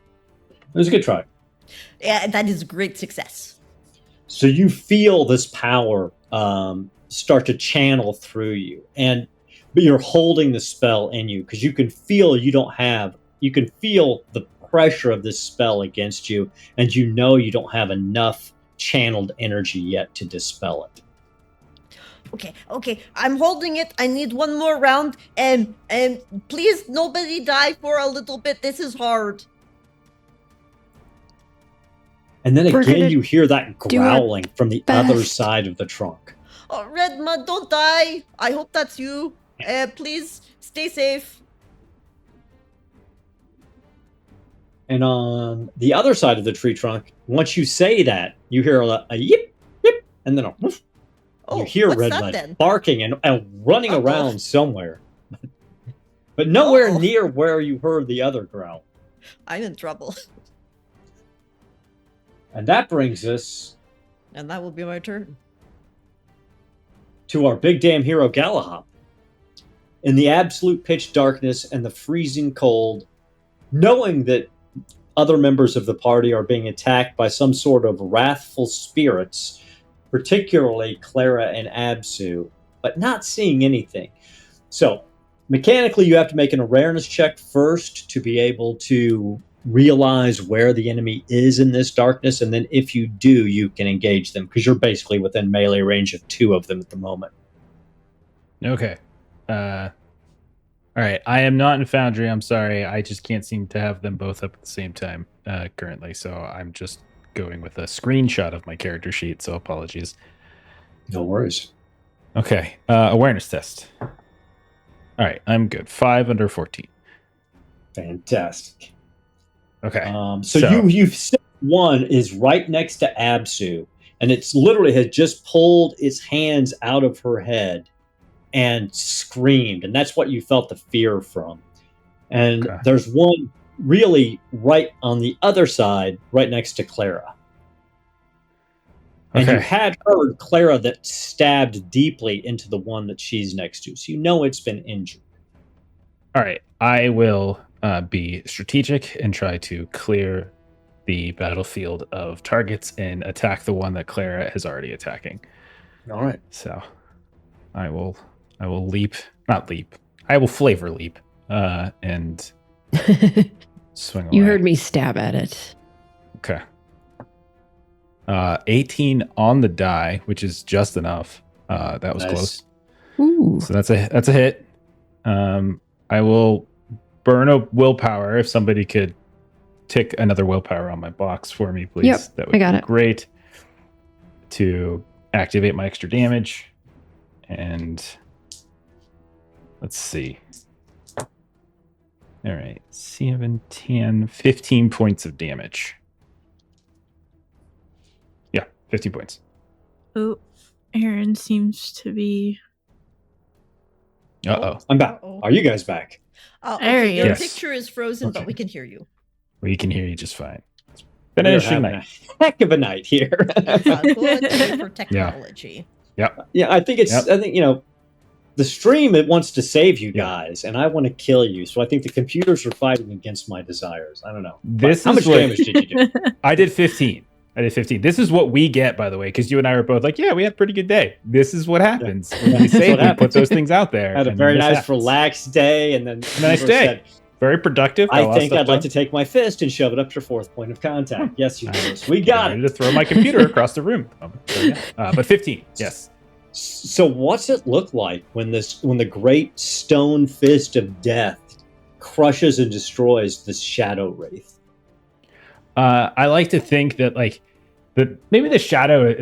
it was a good try. Yeah, that is a great success. So you feel this power start to channel through you, but you're holding the spell in you because you can feel you can feel the pressure of this spell against you, and you know you don't have enough channeled energy yet to dispel it. Okay, I'm holding it. I need one more round, and please nobody die for a little bit. This is hard. And then We're again, gonna you hear that growling from the other best. side of the trunk. Oh, Redma, don't die. I hope that's you. Please stay safe. And on the other side of the tree trunk, once you say that, you hear a yip, yip, and then a woof. Oh, You hear what's Red that Mud then? barking and running Uh-oh. around somewhere. But nowhere Uh-oh. near where you heard the other growl. I'm in trouble. And that brings us And that will be my turn. to our big damn hero Galahop. In the absolute pitch darkness and the freezing cold, knowing that other members of the party are being attacked by some sort of wrathful spirits, particularly Clara and Absu, but not seeing anything. So, mechanically, you have to make an awareness check first to be able to realize where the enemy is in this darkness, and then if you do, you can engage them, because you're basically within melee range of 2 of them at the moment. Okay. All right. I am not in Foundry. I'm sorry. I just can't seem to have them both up at the same time currently. So I'm just going with a screenshot of my character sheet. So apologies. No worries. Okay. Awareness test. All right. I'm good. 5 under 14. Fantastic. Okay. So you've said one is right next to Absu, and it's literally has just pulled its hands out of her head and screamed, and that's what you felt the fear from. And Okay. there's one really right on the other side, right next to Clara. And you had heard Clara that stabbed deeply into the one that she's next to, so you know it's been injured. All right. I will be strategic and try to clear the battlefield of targets and attack the one that Clara is already attacking. All right. So I will leap, not leap. I will flavor leap and swing away. You heard me stab at it. Okay. 18 on the die, which is just enough. That was close. Ooh. So that's a hit. I will burn a willpower. If somebody could tick another willpower on my box for me, please. Yep, that would I got be it. great. To activate my extra damage. And let's see. All right. 7, 10, 15 points of damage. Yeah, 15 points. Oh, Aaron seems to be. Uh-oh. I'm back. Uh-oh. Are you guys back? There he Your is. picture is frozen, but Okay. we can hear you. We can hear you just fine. It's We're been an interesting having night. a heck of a night here. Good for technology. Yeah, I think Yep. I think, the stream, it wants to save you guys, and I want to kill you. So I think the computers are fighting against my desires. I don't know. This How is much what- damage did you do? I did 15. This is what we get, by the way, because you and I were both like, yeah, we had a pretty good day. This is what happens. When we That's say what we put happens. those things out there. I had a and very this nice, happens. relaxed day, and then Nice Beaver day. said, Very productive. Got a lot I of think stuff I'd like done. to take my fist and shove it up your fourth point of contact. Yes, you do. We Getting got ready it. to throw my computer across the room. So, yeah. But 15, yes. So what's it look like when the great stone fist of death crushes and destroys this shadow wraith? I like to think that maybe the shadow,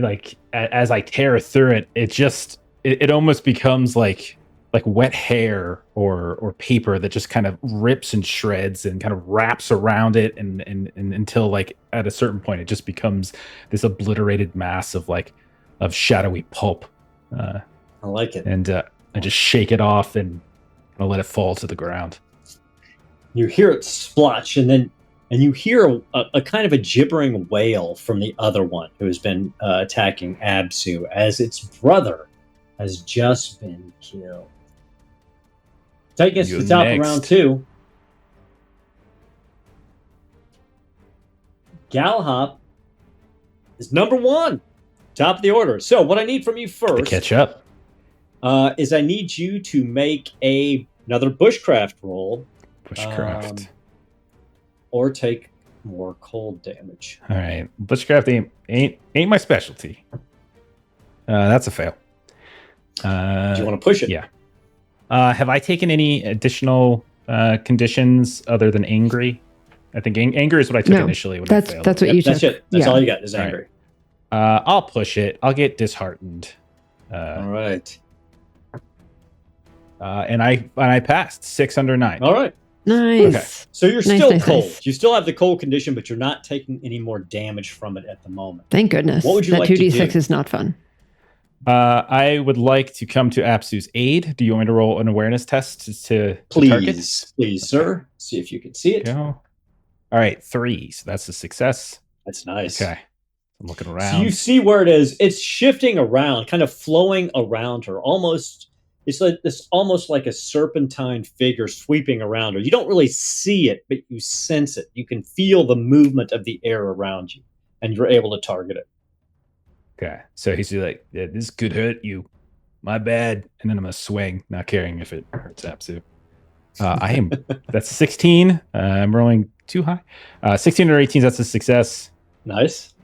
as I tear through it, it almost becomes like wet hair or paper that just kind of rips and shreds and kind of wraps around it and until at a certain point it just becomes this obliterated mass of shadowy pulp. I like it. And I just shake it off and I'll let it fall to the ground. You hear it splotch, and you hear a kind of a gibbering wail from the other one who has been attacking Absu as its brother has just been killed. Taking us to You're the top next. of round 2. Galhop is number 1, top of the order. So what I need from you To first catch up. is I need you to make another bushcraft roll. Bushcraft. Or take more cold damage. All right. Bushcraft ain't my specialty. That's a fail. Do you want to push it? Yeah. Have I taken any additional conditions other than angry? I think anger is what I took No, initially when I failed. That's what Yep, you that's took. it. That's Yeah. all you got is All right. angry. I'll push it. I'll get disheartened. All right. And I passed 6 under 9. All right. Nice. Okay. So you're Nice, still nice, cold. nice. You still have the cold condition, but you're not taking any more damage from it at the moment. Thank goodness. What would you that like to 2d6 do? is not fun. I would like to come to Apsu's aid. Do you want me to roll an awareness test to target? Please, sir. See if you can see it. Go. All right, 3. So that's a success. That's nice. Okay. I'm looking around. So you see where it is. It's shifting around, kind of flowing around her. Almost like a serpentine figure sweeping around her. You don't really see it, but you sense it. You can feel the movement of the air around you, and you're able to target it. Okay. So he's like, yeah, this could hurt you. My bad. And then I'm going to swing, not caring if it hurts Apsu. That's 16. I'm rolling too high. 16 or 18, that's a success. Nice.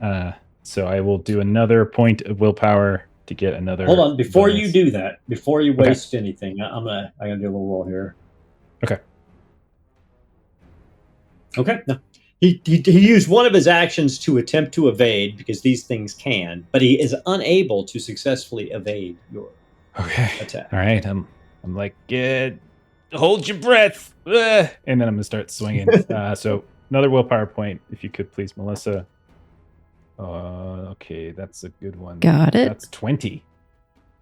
So I will do another point of willpower to get another. Hold on, before bonus. you do that, before you waste anything, I gotta do a little roll here. Okay. Okay. No. He used one of his actions to attempt to evade because these things can, but he is unable to successfully evade your Okay. attack. All right. I'm like, hold your breath. And then I'm gonna start swinging. So Another willpower point, if you could, please, Melissa. Okay, that's a good one. Got it. That's 20.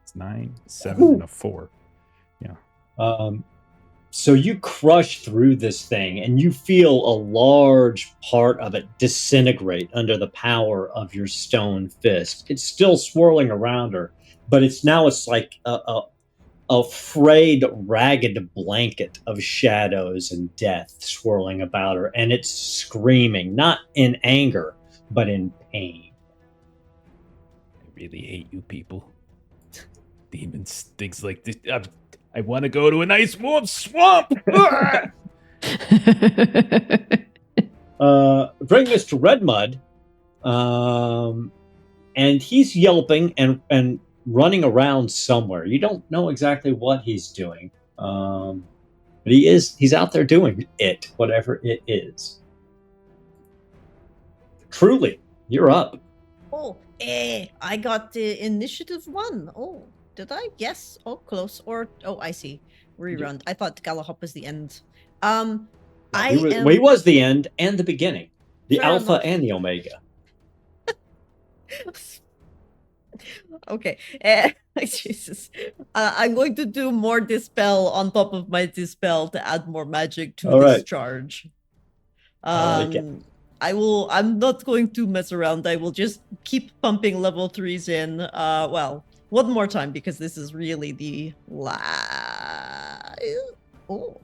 It's 9, 7, and a 4. So you crush through this thing, and you feel a large part of it disintegrate under the power of your stone fist. It's still swirling around her, but it's like a frayed, ragged blanket of shadows and death swirling about her, and it's screaming, not in anger, but in pain. I really hate you people. Demons, things like this. I want to go to a nice warm swamp. Bring this to Redmud, and he's yelping and running around somewhere. You don't know exactly what he's doing, but he's out there doing it, whatever it is. Truly, you're up. Oh, I got the initiative 1. Oh, did I? Yes. Oh, close. I see. Rerun. I thought Galahop was the end. He was the end and the beginning, the Fair alpha enough. and the omega. Okay. Jesus. I'm going to do more dispel on top of my dispel to add more magic to All this right. charge. I like it. I'm not going to mess around. I will just keep pumping level 3s in. One more time, because this is really the last. Oh.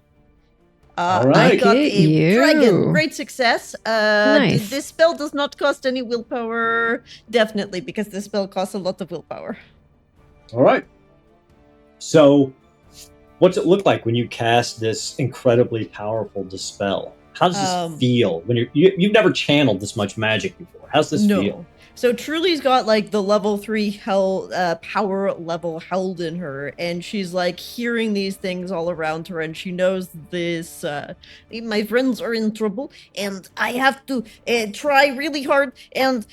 All right. I got Look at a you. dragon. Great success. Nice. This spell does not cost any willpower. Definitely, because this spell costs a lot of willpower. All right. So, what's it look like when you cast this incredibly powerful dispel? How does this feel when you've never channeled this much magic before? How's this feel? So Truly's got like the level 3 power level held in her, and she's like hearing these things all around her, and she knows this. My friends are in trouble, and I have to try really hard, and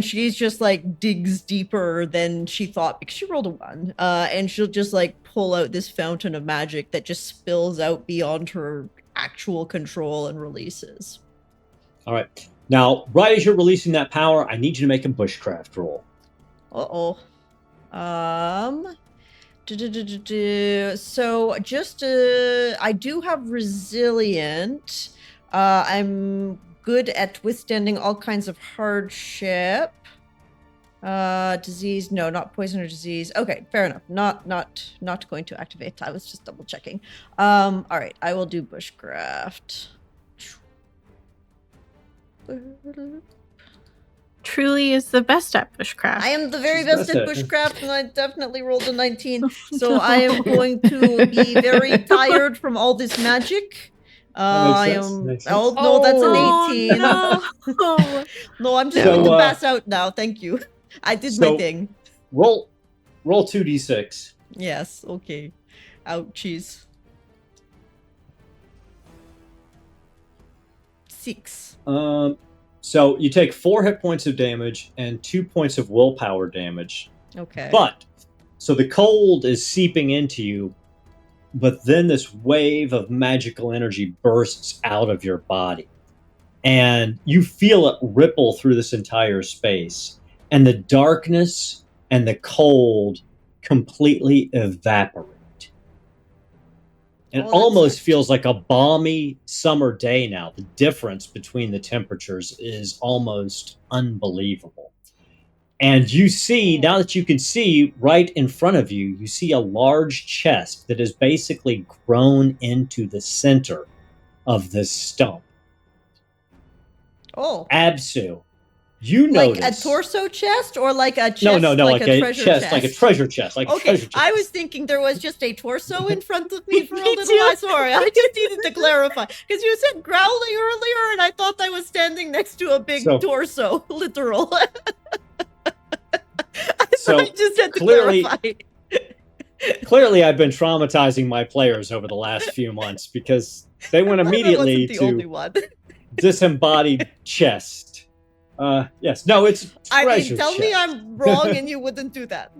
she's just like digs deeper than she thought because she rolled a 1, and she'll just like pull out this fountain of magic that just spills out beyond her actual control and releases. All right. Now, right as you're releasing that power, I need you to make a bushcraft roll. So just I do have resilient. I'm good at withstanding all kinds of hardship. Disease, no, not poison or disease. Okay, fair enough. Not going to activate. I was just double checking. All right, I will do bushcraft. Truly is the best at bushcraft. I am the very She's best best at at- bushcraft, and I definitely rolled a 19. So I am going to be very tired from all this magic. I That makes sense, am. makes sense. Oh no, that's an 18. No. No, I'm just So, going to pass out now. Thank you. I did my so- thing. Roll 2d6. Yes. Okay. Ouchies. 6. So you take 4 hit points of damage and 2 points of willpower damage. Okay. But, so the cold is seeping into you, but then this wave of magical energy bursts out of your body. And you feel it ripple through this entire space. And the darkness and the cold completely evaporate. It Oh, that's almost nice. feels like a balmy summer day now. The difference between the temperatures is almost unbelievable. And you see, now that you can see right in front of you, you see a large chest that is basically grown into the center of this stump. Oh. Absu, you Like notice... a torso chest or like a chest? No, like a treasure chest, like a treasure chest, like a Okay, treasure chest. I was thinking there was just a torso in front of me for a Me little too. while. Sorry, I just needed to clarify. Because you said growling earlier, and I thought I was standing next to a big So- torso, literal. So, I just had to clearly- clarify. Clearly, I've been traumatizing my players over the last few months because they went I immediately wasn't the only to one. disembodied chest. Yes, no, it's I treasure mean, tell chest. me I'm wrong and you wouldn't do that.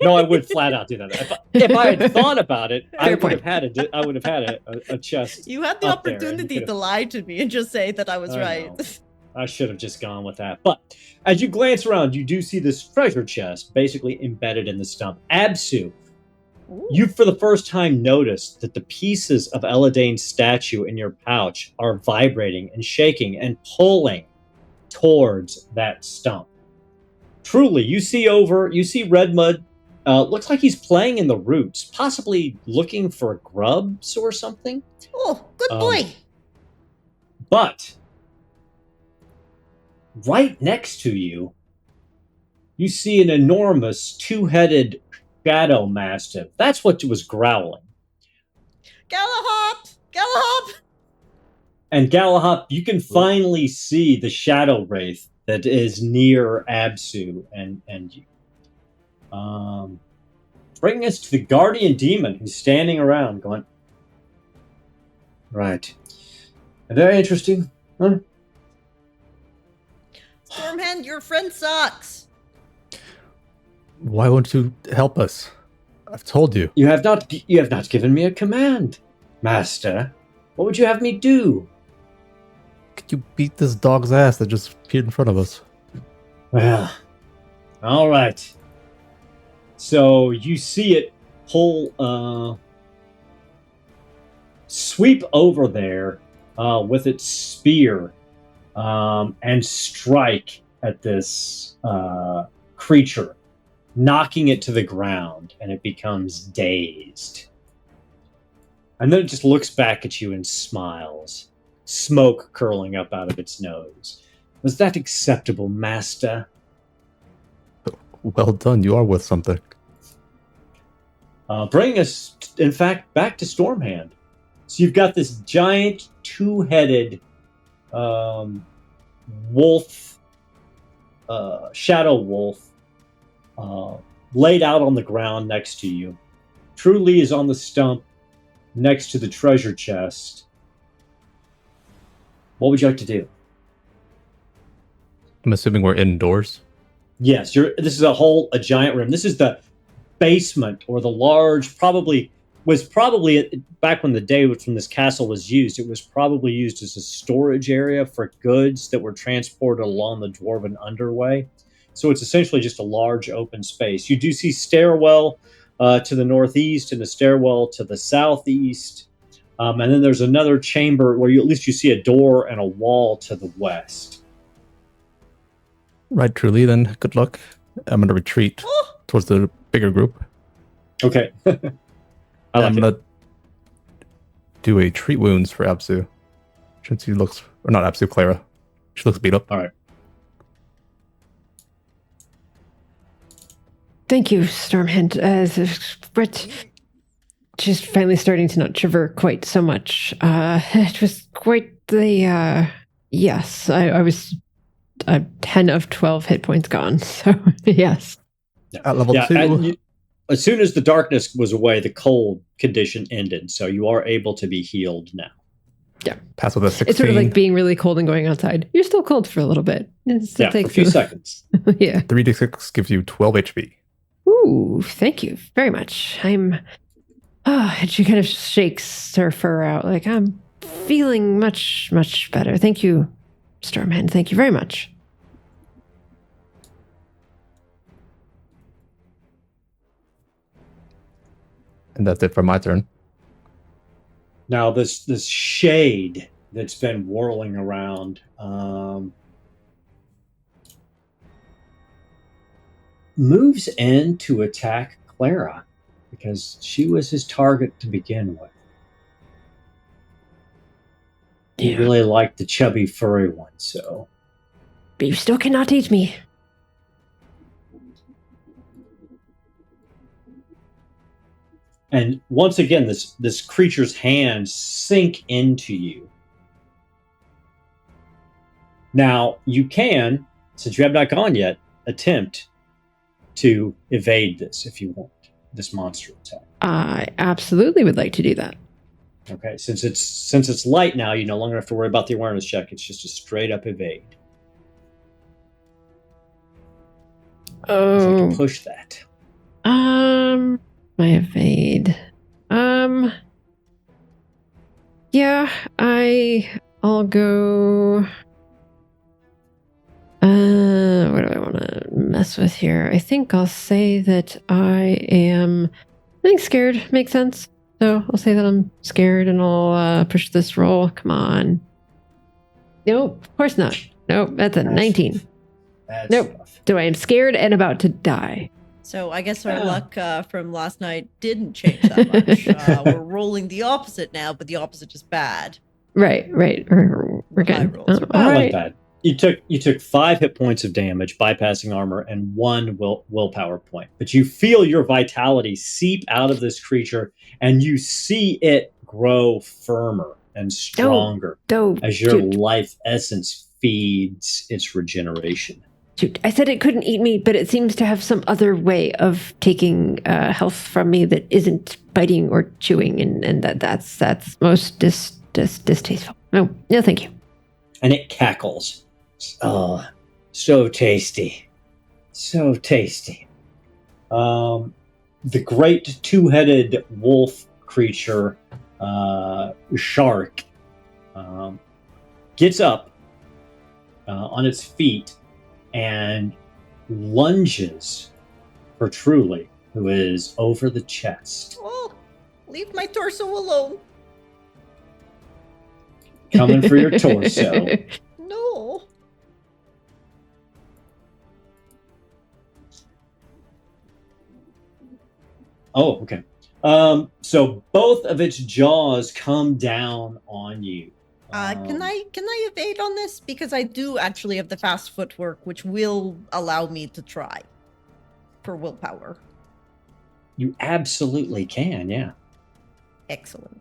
No, I would flat out do that. If I had thought about it, I Fair would have point. had a chest. You had the up there, and you opportunity could've- to lie to me and just say that I was I right. know. I should have just gone with that. But as you glance around, you do see this treasure chest basically embedded in the stump. Absu, Ooh. you for the first time noticed that the pieces of Eladane's statue in your pouch are vibrating and shaking and pulling towards that stump. Truly, you see Redmud. Looks like he's playing in the roots, possibly looking for grubs or something. Oh, good boy. But right next to you, you see an enormous two-headed shadow mastiff. That's what was growling. Galahop! Galahop! And Galahop, you can finally see the shadow wraith that is near Absu and you. Bringing us to the guardian demon who's standing around going, right. Very interesting. Huh? Stormhand, your friend sucks. Why won't you help us? I've told you. You have not given me a command, Master. What would you have me do? Could you beat this dog's ass that just appeared in front of us? Well, all right. So you see it pull, sweep over there with its spear and strike at this creature, knocking it to the ground, and it becomes dazed. And then it just looks back at you and smiles, smoke curling up out of its nose. Was that acceptable, Master? Well done, you are worth something. Bringing us, in fact, back to Stormhand. So you've got this giant two-headed wolf, shadow wolf, laid out on the ground next to you. Truly is on the stump next to the treasure chest. What would you like to do? I'm assuming we're indoors. Yes, this is a giant room. This is the basement, or the large, probably back when the day when this castle was used, it was probably used as a storage area for goods that were transported along the dwarven underway. So it's essentially just a large open space. You do see stairwell to the northeast and a stairwell to the southeast. And then there's another chamber where you see a door and a wall to the west. Right, truly, then good luck. I'm going to retreat towards the bigger group. Okay. I'm going to do a treat wounds for Absu. Since he looks, or not Absu, Clara. She looks beat up. All right. Thank you, Stormhand. But she's finally starting to not shiver quite so much. It was quite the, yes, I was 10 of 12 hit points gone, so yes. At level 2. As soon as the darkness was away, the cold condition ended, so you are able to be healed now. Yeah. Pass with a 16. It's sort of like being really cold and going outside. You're still cold for a little bit. For a few seconds. Yeah. 3d6 gives you 12 HP. Ooh, thank you very much. And she kind of shakes her fur out, like, I'm feeling much, much better. Thank you, Stormhand. Thank you very much. And that's it for my turn. Now, this shade that's been whirling around moves in to attack Clara because she was his target to begin with. He really liked the chubby, furry one, so... But you still cannot eat me. And once again, this creature's hands sink into you. Now, you can, since you have not gone yet, attempt to evade this if you want, this monster attack. I absolutely would like to do that. Okay, since it's light now, you no longer have to worry about the awareness check. It's just a straight up evade. Oh, So you can push that. My evade. Yeah, I'll go. What do I want to mess with here? I think I'll say that I think scared makes sense. So I'll say that I'm scared and I'll push this roll. Come on. Nope, of course not. Nope, that's a 19. That's Nope. rough. So I am scared and about to die. So I guess our luck from last night didn't change that much. We're rolling the opposite now, but the opposite is bad. Right. We're High good. rolls are bad. I All like right. that. You took 5 hit points of damage, bypassing armor, and 1 willpower point. But you feel your vitality seep out of this creature, and you see it grow firmer and stronger as your Shoot. life essence feeds its regeneration. Shoot. I said it couldn't eat me, but it seems to have some other way of taking health from me that isn't biting or chewing, and that's most distasteful. No, thank you. And it cackles. Oh, so tasty. So tasty. The great two-headed wolf creature, shark, gets up on its feet and lunges for Truly, who is over the chest. Oh, leave my torso alone. Coming for your torso. No. Oh, okay. So both of its jaws come down on you. Can I evade on this? Because I do actually have the fast footwork, which will allow me to try for willpower. You absolutely can, yeah. Excellent.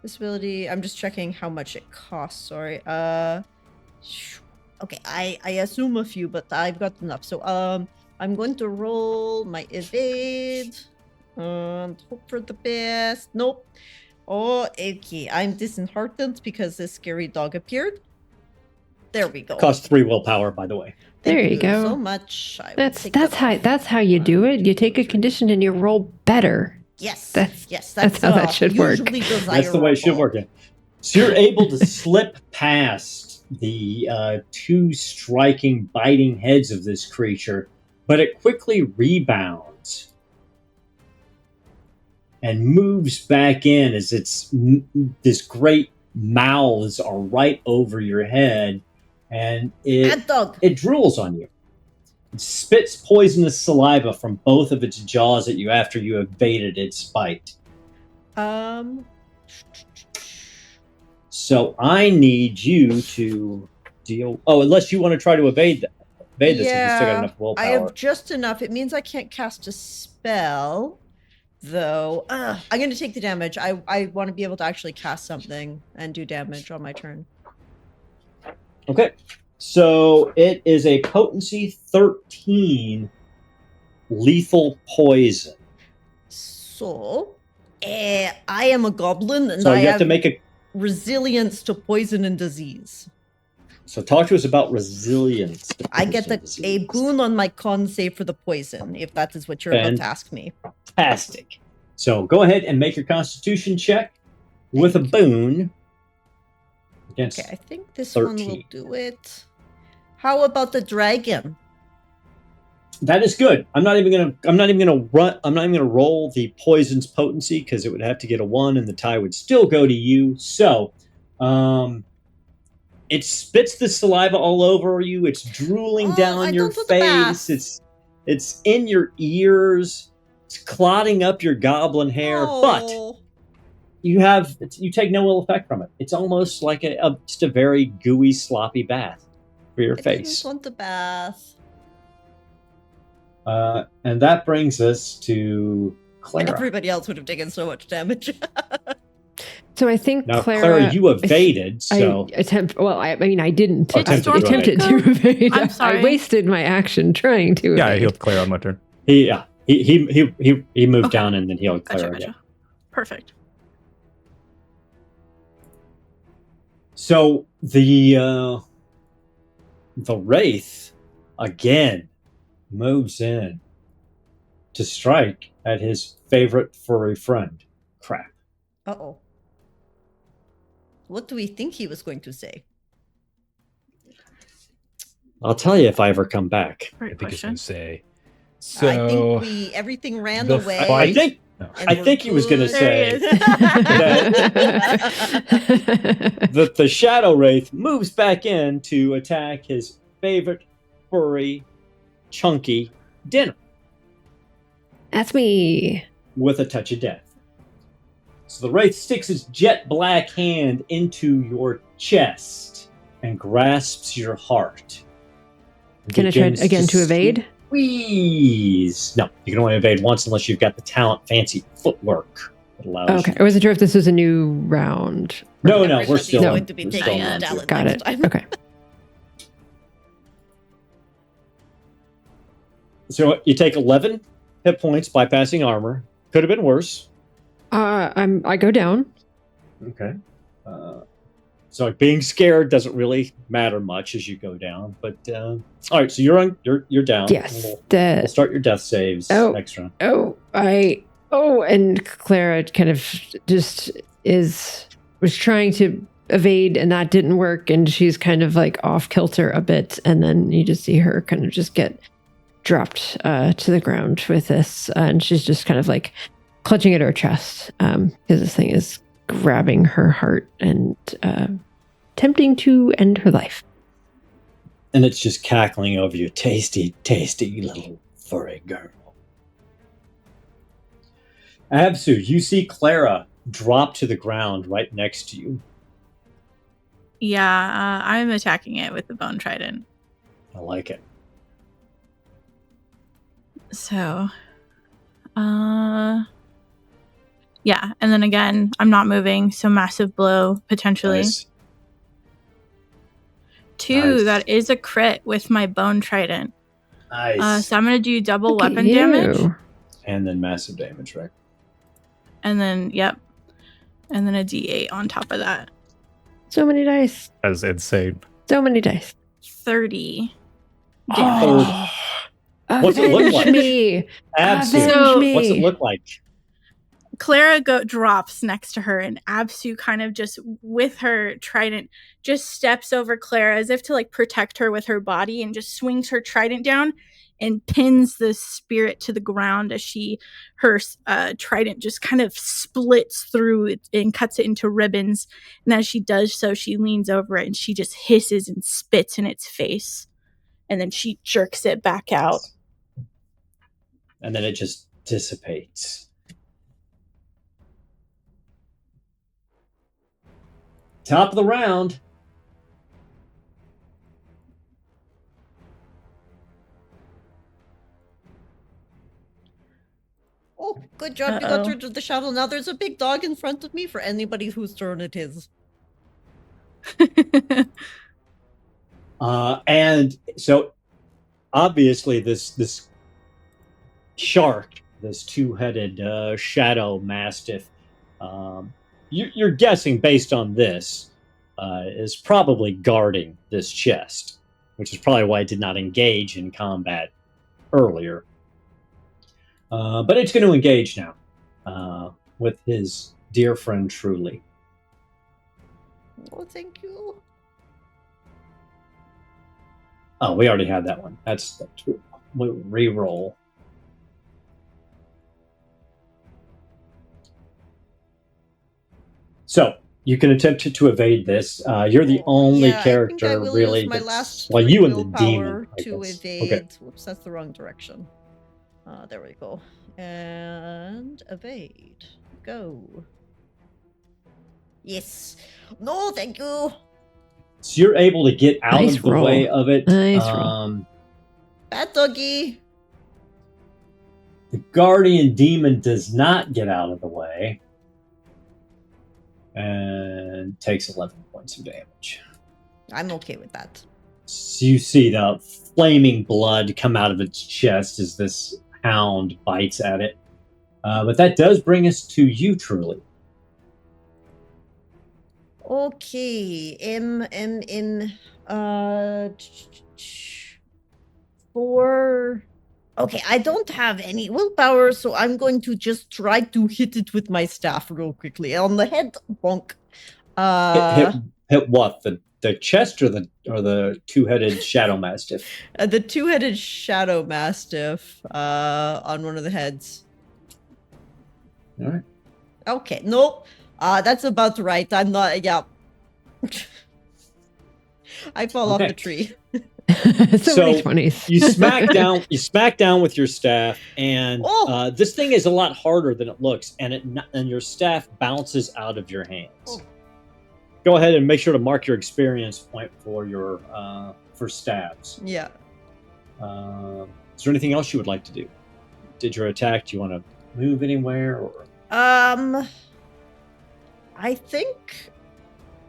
This ability, I'm just checking how much it costs. Sorry. Okay, I assume a few, but I've got enough. So I'm going to roll my evade and hope for the best. Nope. Oh, okay. I'm disheartened because this scary dog appeared. There we go. Costs 3 willpower, by the way. Thank There you go. so much. I will That's take that off. that's how you do it. You take a condition and you roll better. Yes. That's- yes. that's how that should work. usually That's the way it should work. Yeah. So you're able to slip past the 2 striking, biting heads of this creature, but it quickly rebounds and moves back in as this great mouths are right over your head, and Bad dog. it drools on you. It spits poisonous saliva from both of its jaws at you after you evaded its bite. So I need you to deal. Oh, unless you want to try to evade this, if you still got enough willpower. I have just enough. It means I can't cast a spell, though. I'm going to take the damage. I want to be able to actually cast something and do damage on my turn. Okay. So it is a potency 13 lethal poison. So, I am a goblin, and So I you have have to make a. resilience to poison and disease. So talk to us about resilience. to I get poison a disease. boon on my con save for the poison, if that is what you're about to ask me. Fantastic. So go ahead and make your Constitution check with a boon. Against Okay, I think this one will 13. do it. How about the dragon? That is good. I'm not even gonna roll the poison's potency because it would have to get a 1 and the tie would still go to you. So it spits the saliva all over you. It's drooling I down your don't want the bath. face. It's in your ears. It's clotting up your goblin hair, but Oh, you take no ill effect from it. It's almost like just a very gooey, sloppy bath for your I face. didn't want the bath. And that brings us to Clara. Everybody else would have taken so much damage. So I think Now, Clara, you evaded, so I didn't. Did I Stormhand attempted go? to evade. I'm sorry. I wasted my action trying to. Yeah, I evade. healed Claire on my turn. he moved Okay. down and then healed Clara. Gotcha. again. Perfect. So the Wraith again moves in to strike at his favorite furry friend. Crap. Uh-oh. What do we think he was going to say? I'll tell you if I ever come back. I Great think he's question. going to say. So I think everything ran the away. fight- I think he was going to There he say is. that the Shadow Wraith moves back in to attack his favorite furry, chunky dinner That's me. with a touch of death. So the Wraith sticks his jet black hand into your chest and grasps your heart. Can I try Begins again to evade? Squeeze. No, you can only evade once unless you've got the talent fancy footwork that allows Okay, you. I wasn't sure if this was a new round. No, we're Everybody's still going to be we're taking still his on talent Got next it. time. Okay. So you take 11 hit points bypassing armor. Could have been worse. I go down. Okay. So being scared doesn't really matter much as you go down. But all right, so you're down. Yes. We'll start your death saves next round. And Clara kind of just was trying to evade and that didn't work and she's kind of like off kilter a bit and then you just see her kind of just get dropped to the ground with this and she's just kind of like clutching at her chest because this thing is grabbing her heart and attempting to end her life. And it's just cackling over you. Tasty, tasty little furry girl. Absu, you see Clara drop to the ground right next to you. Yeah, I'm attacking it with the bone trident. I like it. So, yeah, and then again, I'm not moving, so massive blow potentially. Nice. 2, Nice. that is a crit with my bone trident. Nice. So I'm gonna do double Look at weapon damage, you. And then massive damage, right? and then and then a D8 on top of that. So many dice. That's insane. So many dice. 30. Oh. What's it look Avenge like? me. Absu, Avenge So- me. what's it look like? Clara drops next to her, and Absu kind of just with her trident just steps over Clara as if to like protect her with her body, and just swings her trident down and pins the spirit to the ground as her trident just kind of splits through it and cuts it into ribbons. And as she does so, she leans over it and she just hisses and spits in its face, and then she jerks it back out. And then it just dissipates. Top of the round. Oh, good job. You got rid of the shadow. Now there's a big dog in front of me for anybody whose turn it is. And so obviously this shark, this two-headed shadow mastiff, you're guessing based on this, is probably guarding this chest, which is probably why it did not engage in combat earlier. But it's going to engage now with his dear friend Truly. Oh, thank you. Oh, we already had that one. That's re-roll. So you can attempt to evade this. You're the only Yeah, character I think I will really. use my that's- last well, you and the willpower demon I to guess. evade. Okay. Whoops, that's the wrong direction. There we go. And evade. Go. Yes. No, thank you. So you're able to get out Nice of the roll. way of it. Nice roll. Bad doggy. The guardian demon does not get out of the way and takes 11 points of damage. I'm okay with that. So you see the flaming blood come out of its chest as this hound bites at it. But that does bring us to you, Truly. Okay. For Okay, I don't have any willpower, so I'm going to just try to hit it with my staff real quickly on the head. Bonk. Hit what? The chest or the two-headed shadow mastiff? The two-headed shadow mastiff on one of the heads. All right. Okay, nope. That's about right. I'm not. Yeah. I fall off Okay. the tree. so many 20s. You smack down. You smack down with your staff, and Oh! this thing is a lot harder than it looks, and your staff bounces out of your hands. Oh. Go ahead and make sure to mark your experience point for your for stabs. Yeah. Is there anything else you would like to do? Did your attack? Do you want to move anywhere? Or I think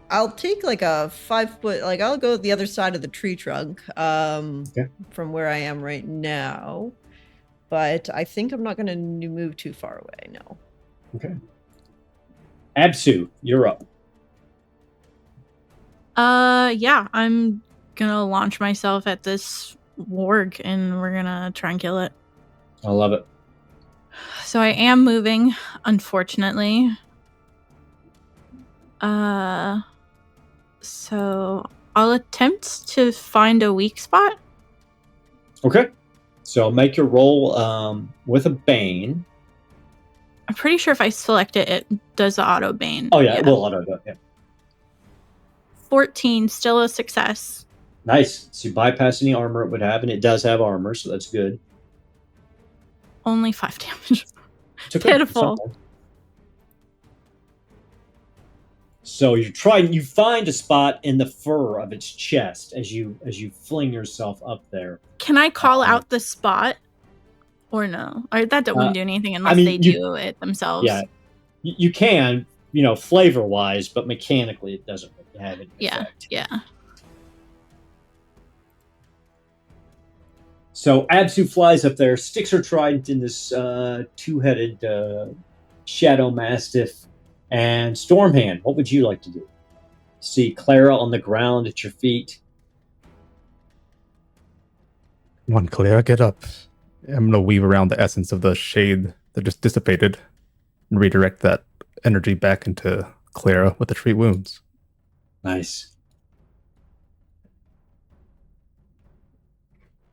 I'll take like a 5 foot. Like I'll go the other side of the tree trunk. From where I am right now, but I think I'm not going to move too far away. No. Okay. Absu, you're up. Yeah, I'm gonna launch myself at this warg and we're gonna try and kill it. I love it. So I am moving, unfortunately. So I'll attempt to find a weak spot. Okay. So make your roll with a bane. I'm pretty sure if I select it, it does the auto bane. Oh yeah, it will auto do it. Yeah. 14, still a success. Nice. So you bypass any armor it would have, and it does have armor, so that's good. Only 5 damage. It's okay. Pitiful. It's not bad. So you find a spot in the fur of its chest as you fling yourself up there. Can I call out the spot? Or no? Or that wouldn't do anything unless they do it themselves. Yeah. You can, flavor-wise, but mechanically it doesn't really have any effect. Yeah. So Absu flies up there, sticks her trident in this two-headed shadow mastiff. And Stormhand, what would you like to do? See Clara on the ground at your feet. Come on, Clara, get up. I'm going to weave around the essence of the shade that just dissipated and redirect that energy back into Clara with the treat wounds. Nice.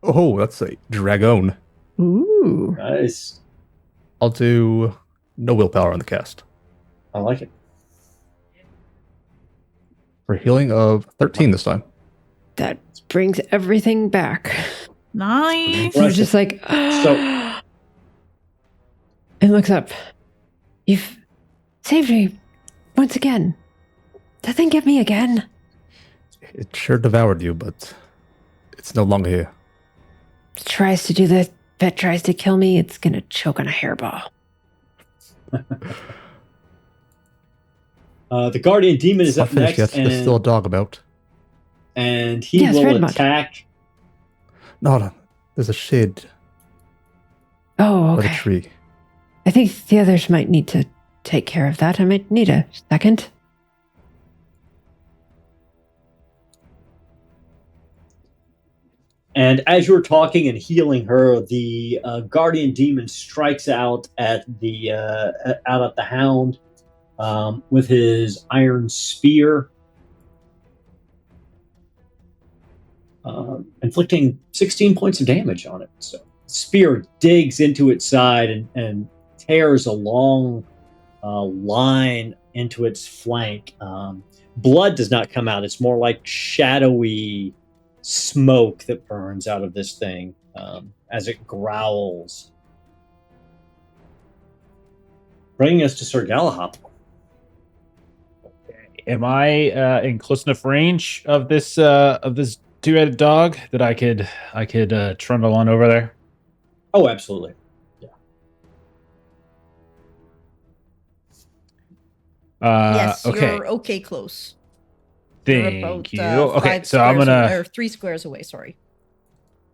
Oh, that's a dragon. Ooh. Nice. I'll do no willpower on the cast. I like it. For healing of 13 this time. That brings everything back. Nice. So just like, So- and looks up. You've saved me once again. That thing get me again. It sure devoured you, but it's no longer here. It tries to do the pet tries to kill me. It's gonna choke on a hairball. The guardian demon is It's not up finished next, yet. There's still a dog about. and he Yes, will Red Mud. attack. No, there's a shade Oh, by the okay. tree. I think the others might need to take care of that. I might need a second. And as you're talking and healing her, the guardian demon strikes out at the hound with his iron spear, inflicting 16 points of damage on it. So, spear digs into its side and tears a long line into its flank. Blood does not come out; it's more like shadowy smoke that burns out of this thing as it growls. Bringing us to Sir Galahop. Am I in close enough range of this two-headed dog that I could trundle on over there? Oh, absolutely. Yeah. Yes, okay. you're okay close. You're Thank about, you. 5 Okay, so I'm squares gonna. away, or 3 squares away. Sorry.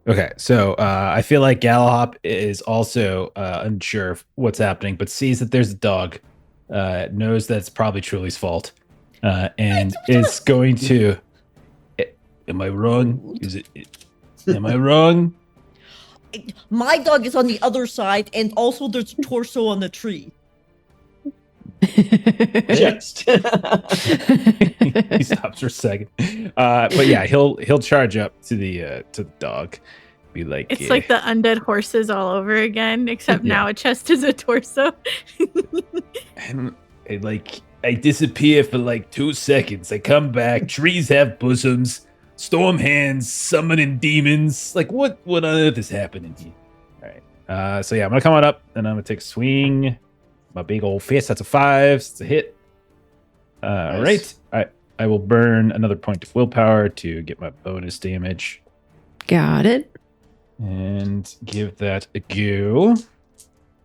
Okay, so I feel like Galahop is also unsure of what's happening, but sees that there's a dog, knows that's probably Truly's fault, and is going to. Am I wrong? Am I wrong? My dog is on the other side, and also there's a torso on the tree. Just. He stops for a second. But yeah, he'll charge up to the dog. Be like, It's like the undead horses all over again, except Yeah. now a chest is a torso. and I disappear for like 2 seconds. I come back. Trees have bosoms. Stormhands summoning demons. Like what on earth is happening here? All right. So yeah, I'm gonna come on up and I'm gonna take a swing. My big old fist. That's a 5. It's a hit. All Nice. right. I will burn another point of willpower to get my bonus damage Got it. and give that a go.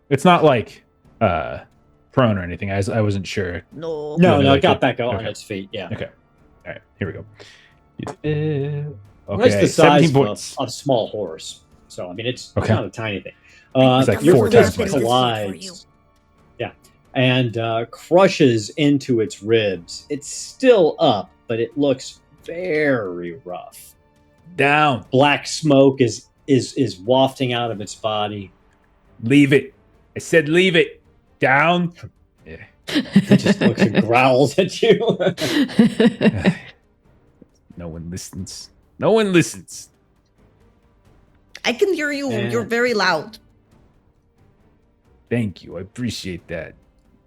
It's not like prone or anything. I wasn't sure. No. No, Yeah, it got like back on okay. its feet. Yeah. Okay. All right. Here we go. That's Okay. the 17 size of points. a small horse. So, I mean, it's Okay. not a tiny thing. It's like your 4 fist times my size. collides. Yeah. And crushes into its ribs. It's still up, but it looks very rough. Down. Black smoke is wafting out of its body. Leave it. I said leave it. Down. Yeah. It just looks and growls at you. No one listens. No one listens. I can hear you. Yeah. You're very loud. Thank you. I appreciate that.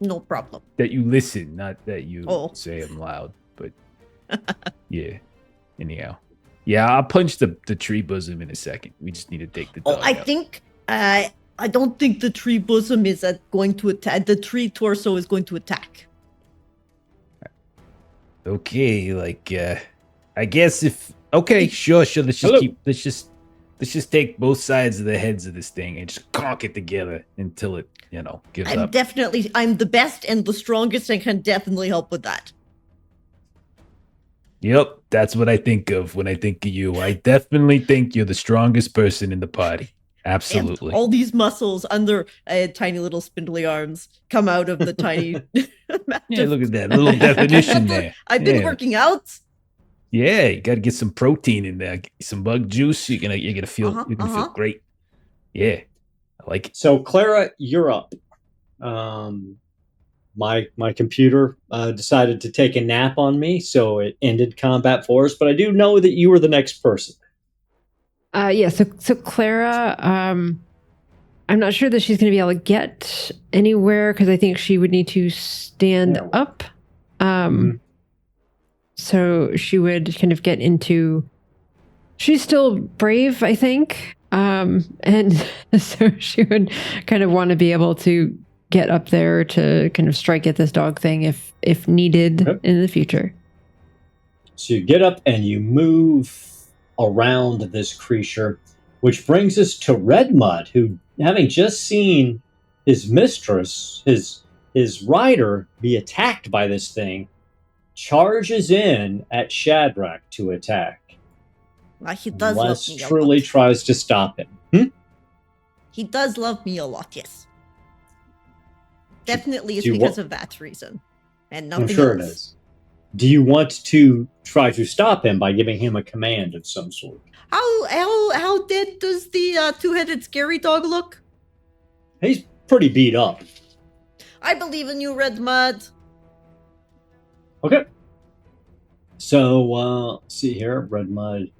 No problem. That you listen, not that you Oh. say I'm loud. But yeah. Anyhow. Yeah, I'll punch the tree bosom in a second. We just need to take the dog Oh, I out. think I don't think the tree bosom is going to attack. The tree torso is going to attack. Okay, like I guess if okay, sure. Hello. Let's just take both sides of the heads of this thing and just conk it together until it, gives up. I'm the best and the strongest and can definitely help with that. Yep, that's what I think of when I think of you. I definitely think you're the strongest person in the party. Absolutely. And all these muscles under tiny little spindly arms come out of the tiny. Yeah, look at that little definition there. I've been Yeah. working out. Yeah, you got to get some protein in there, get some bug juice. You're gonna feel feel great. Yeah, I like it. So, Clara, you're up. My computer decided to take a nap on me, so it ended combat for us. But I do know that you were the next person. Yeah, so Clara, I'm not sure that she's going to be able to get anywhere because I think she would need to stand Yeah. up. So she would kind of get into. She's still brave, I think, and so she would kind of want to be able to get up there to kind of strike at this dog thing if needed Yep. in the future. So you get up and you move around this creature, which brings us to Red Mud, who, having just seen his mistress, his rider, be attacked by this thing, charges in at Shadrach to attack. He does love Les me a truly lot. tries to stop him. He does love me a lot, yes. Definitely it's do you because wa- of that reason. And I'm nothing sure it else. is. Do you want to try to stop him by giving him a command of some sort? How dead does the two-headed scary dog look? He's pretty beat up. I believe in you, Red Mud. Okay. So, let's see here. Red Mud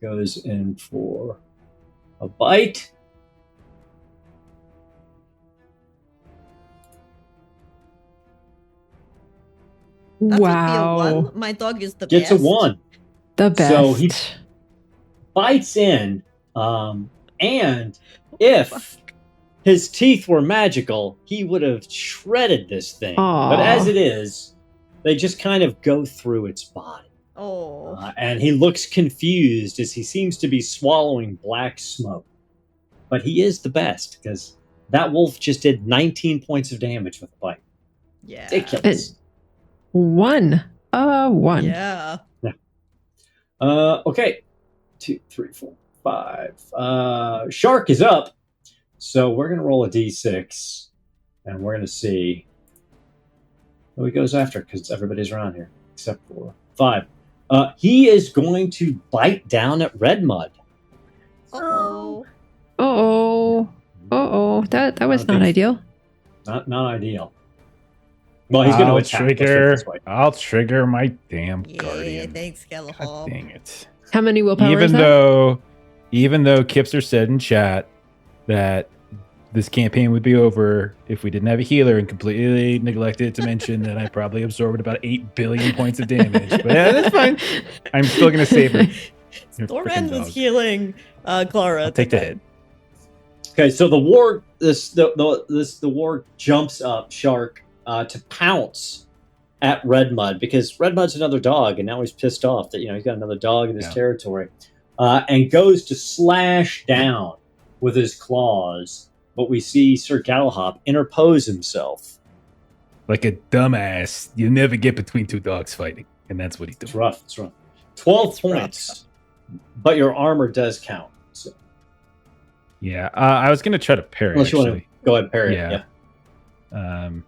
goes in for a bite. That Wow. would be a 1. My dog is the Gets best. a 1. The best. So he- Bites in. And if his teeth were magical, he would have shredded this thing. Aw. But as it is, they just kind of go through its body. Oh. And he looks confused as he seems to be swallowing black smoke. But he is the best because that wolf just did 19 points of damage with a bite. Yeah. Ridiculous. 1. 1. Yeah. Okay. 2, 3, 4, 5. Shark is up. So we're going to roll a d6. And we're going to see who he goes after because everybody's around here except for 5. He is going to bite down at Red Mud. Oh. That was not ideal. Not ideal. Well, he's going to attack. I'll trigger my damn Yeah, guardian. thanks, God Galahad. dang it. How many willpower is that? Even though Kipster said in chat that this campaign would be over if we didn't have a healer, and completely neglected to mention that I probably absorbed about 8 billion points of damage. But yeah, that's fine. I'm still going to save her. Stormhand was healing Clara. I'll take the hit. Okay, so the warg the warg jumps up, Shark, to pounce at Red Mud, because Red Mud's another dog, and now he's pissed off that he's got another dog in his territory, and goes to slash down with his claws. But we see Sir Galahad interpose himself. Like a dumbass, you never get between two dogs fighting, and that's what he does. It's rough. 12 points, but your armor does count. So. Yeah, I was gonna try to parry. Unless you want to go ahead and parry. Yeah. I'm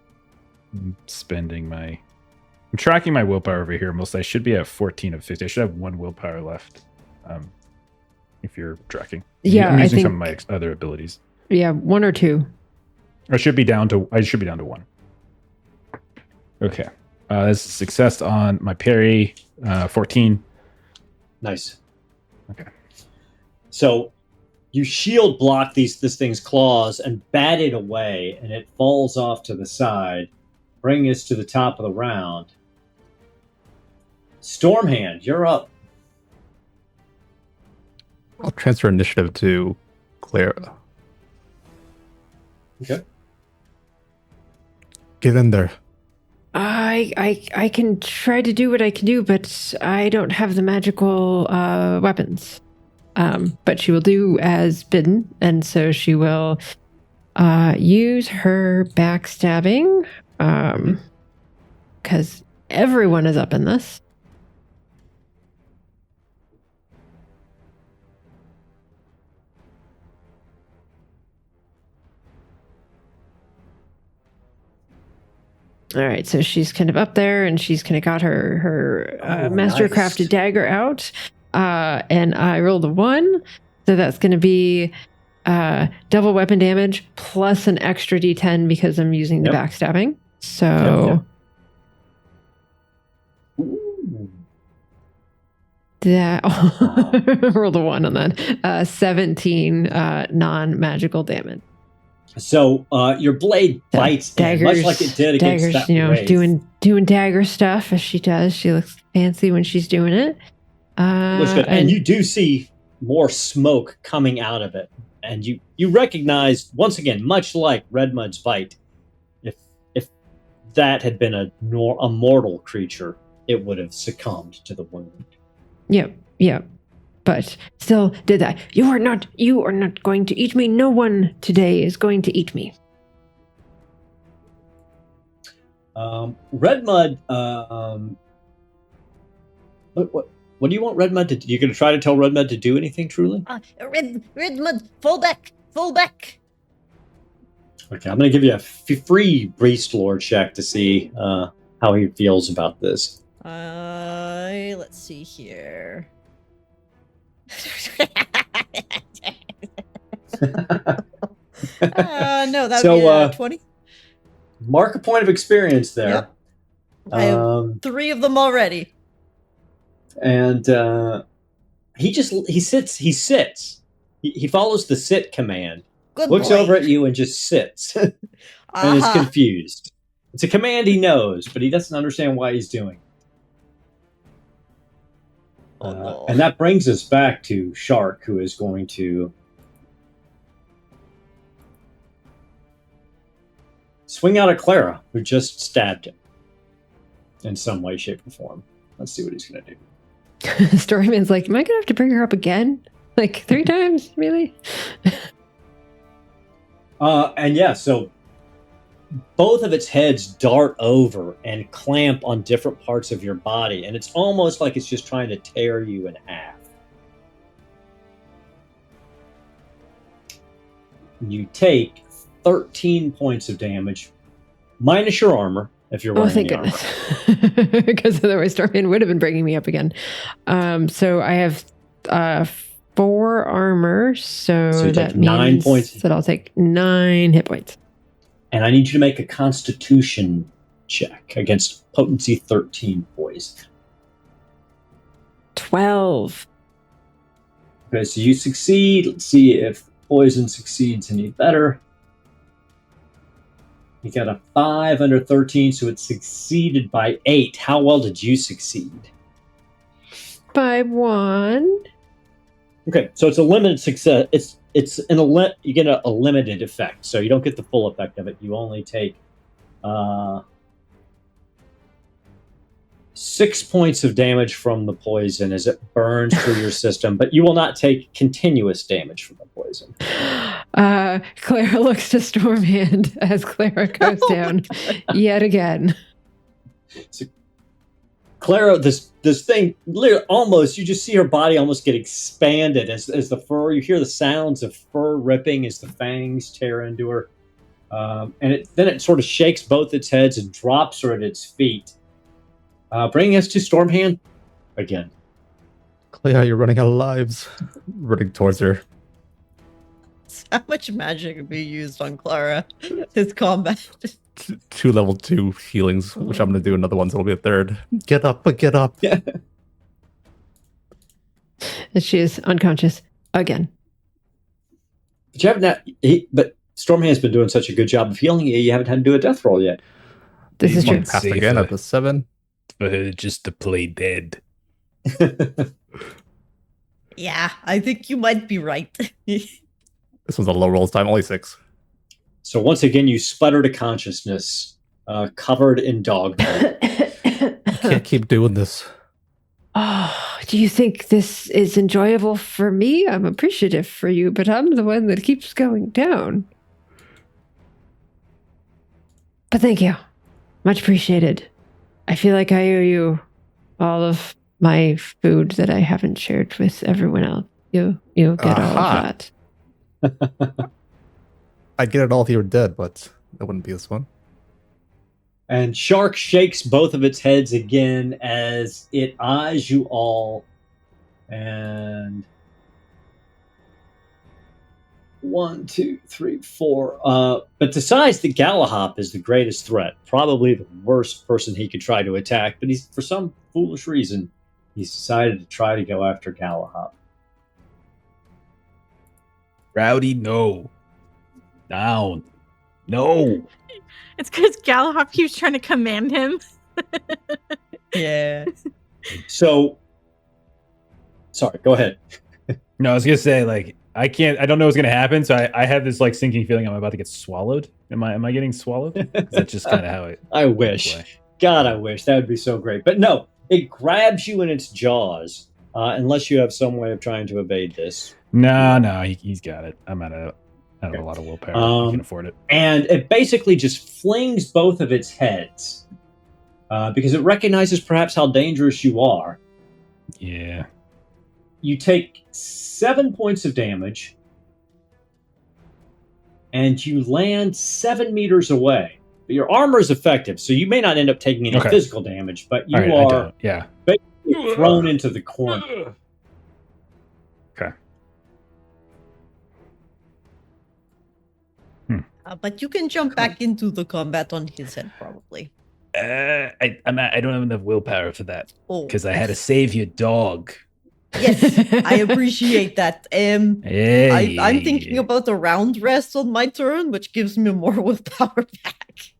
tracking my willpower over here. I should be at 14 of 50. I should have 1 willpower left. If you're tracking. Yeah, I'm using I think some of my other abilities. Yeah, 1 or 2. I should be down to 1. Okay. That's a success on my parry. 14. Nice. Okay. So you shield block this thing's claws and bat it away, and it falls off to the side, bringing us to the top of the round. Stormhand, you're up. I'll transfer initiative to Clara. Okay. Get in there. I can try to do what I can do, but I don't have the magical weapons. But she will do as bidden, and so she will use her backstabbing, because everyone is up in this. All right, so she's kind of up there, and she's kind of got her mastercrafted dagger out, and I rolled a 1, so that's going to be double weapon damage plus an extra d10 because I'm using the backstabbing. So that rolled a 1 on that. 17 non-magical damage. So your blade bites daggers, much like it did against that wraith. doing dagger stuff as she does. She looks fancy when she's doing it. Looks good. And you do see more smoke coming out of it, and you recognize once again, much like Red Mud's bite, if that had been a mortal creature, it would have succumbed to the wound. Yep. But still did that. You are not going to eat me. No one today is going to eat me. Red Mud, what do you want Red Mud to do? You going to try to tell Red Mud to do anything, truly? Red Mud, fall back. Okay, I'm going to give you a free Beast Lord check to see how he feels about this. Let's see here. No, that would be 20. Mark a point of experience there. Yep. I have 3 of them already. And he sits. He follows the sit command. Good looks boy. over at you and just sits. And is confused. It's a command he knows, but he doesn't understand why he's doing it. No. And that brings us back to Shark, who is going to swing out at Clara, who just stabbed him in some way, shape, or form. Let's see what he's going to do. Storyman's like, am I going to have to bring her up again? Like 3 times? Really? So both of its heads dart over and clamp on different parts of your body, and it's almost like it's just trying to tear you in half. You take 13 points of damage, minus your armor, if you're wearing thank goodness. Because otherwise Stormhand would have been bringing me up again. So I have 4 armor, so So you that take 9 means points. that I'll take 9 hit points. And I need you to make a Constitution check against potency 13 poison. 12. Okay, so you succeed. Let's see if poison succeeds any better. You got a 5 under 13, so it succeeded by 8. How well did you succeed? By 1. Okay, so it's a limited success. You get a limited effect, so you don't get the full effect of it. You only take 6 points of damage from the poison as it burns through your system, but you will not take continuous damage from the poison. Clara looks to Stormhand as Clara goes down yet again. So, Clara, this thing, literally almost, you just see her body almost get expanded as the fur, you hear the sounds of fur ripping as the fangs tear into her. And then it sort of shakes both its heads and drops her at its feet. Bringing us to Stormhand again. Clea, you're running out of lives. Running towards her. How much magic would be used on Clara this combat? 2 level 2 healings, which I'm going to do another one, so it'll be a third. Get up, get up. Yeah. And she is unconscious again. But you haven't. But Stormhand's been doing such a good job of healing you. You haven't had to do a death roll yet. This is true. Passed again at the 7. For her just to play dead. Yeah, I think you might be right. This one's a low rolls time, only 6. So once again, you sputter to consciousness, covered in dog. Can't keep doing this. Oh, do you think this is enjoyable for me? I'm appreciative for you, but I'm the one that keeps going down. But thank you. Much appreciated. I feel like I owe you all of my food that I haven't shared with everyone else. You get all of that. I'd get it all if you were dead, but that wouldn't be this one. And Shark shakes both of its heads again as it eyes you all. And 1, 2, 3, 4. But decides that Galahop is the greatest threat. Probably the worst person he could try to attack. But he's, for some foolish reason, he's decided to try to go after Galahop. Rowdy, no. Down. No. It's because Galahop keeps trying to command him. Yeah. So, sorry, go ahead. No, I was gonna say, like, I don't know what's gonna happen, so I have this like sinking feeling I'm about to get swallowed. Am I getting swallowed? That's just kind of how it. I wish. Play. God, I wish. That would be so great. But no, it grabs you in its jaws, unless you have some way of trying to evade this. No, he's got it. I'm out of a lot of willpower. I can afford it. And it basically just flings both of its heads because it recognizes perhaps how dangerous you are. Yeah. You take 7 points of damage, and you land 7 meters away. But your armor is effective, so you may not end up taking any physical damage, but you are basically thrown into the corner. Okay. But you can jump back into the combat on his head, probably. I don't have enough willpower for that Oh, because I had to save your dog. yes, I appreciate that. I'm thinking about a round rest on my turn, which gives me more willpower back.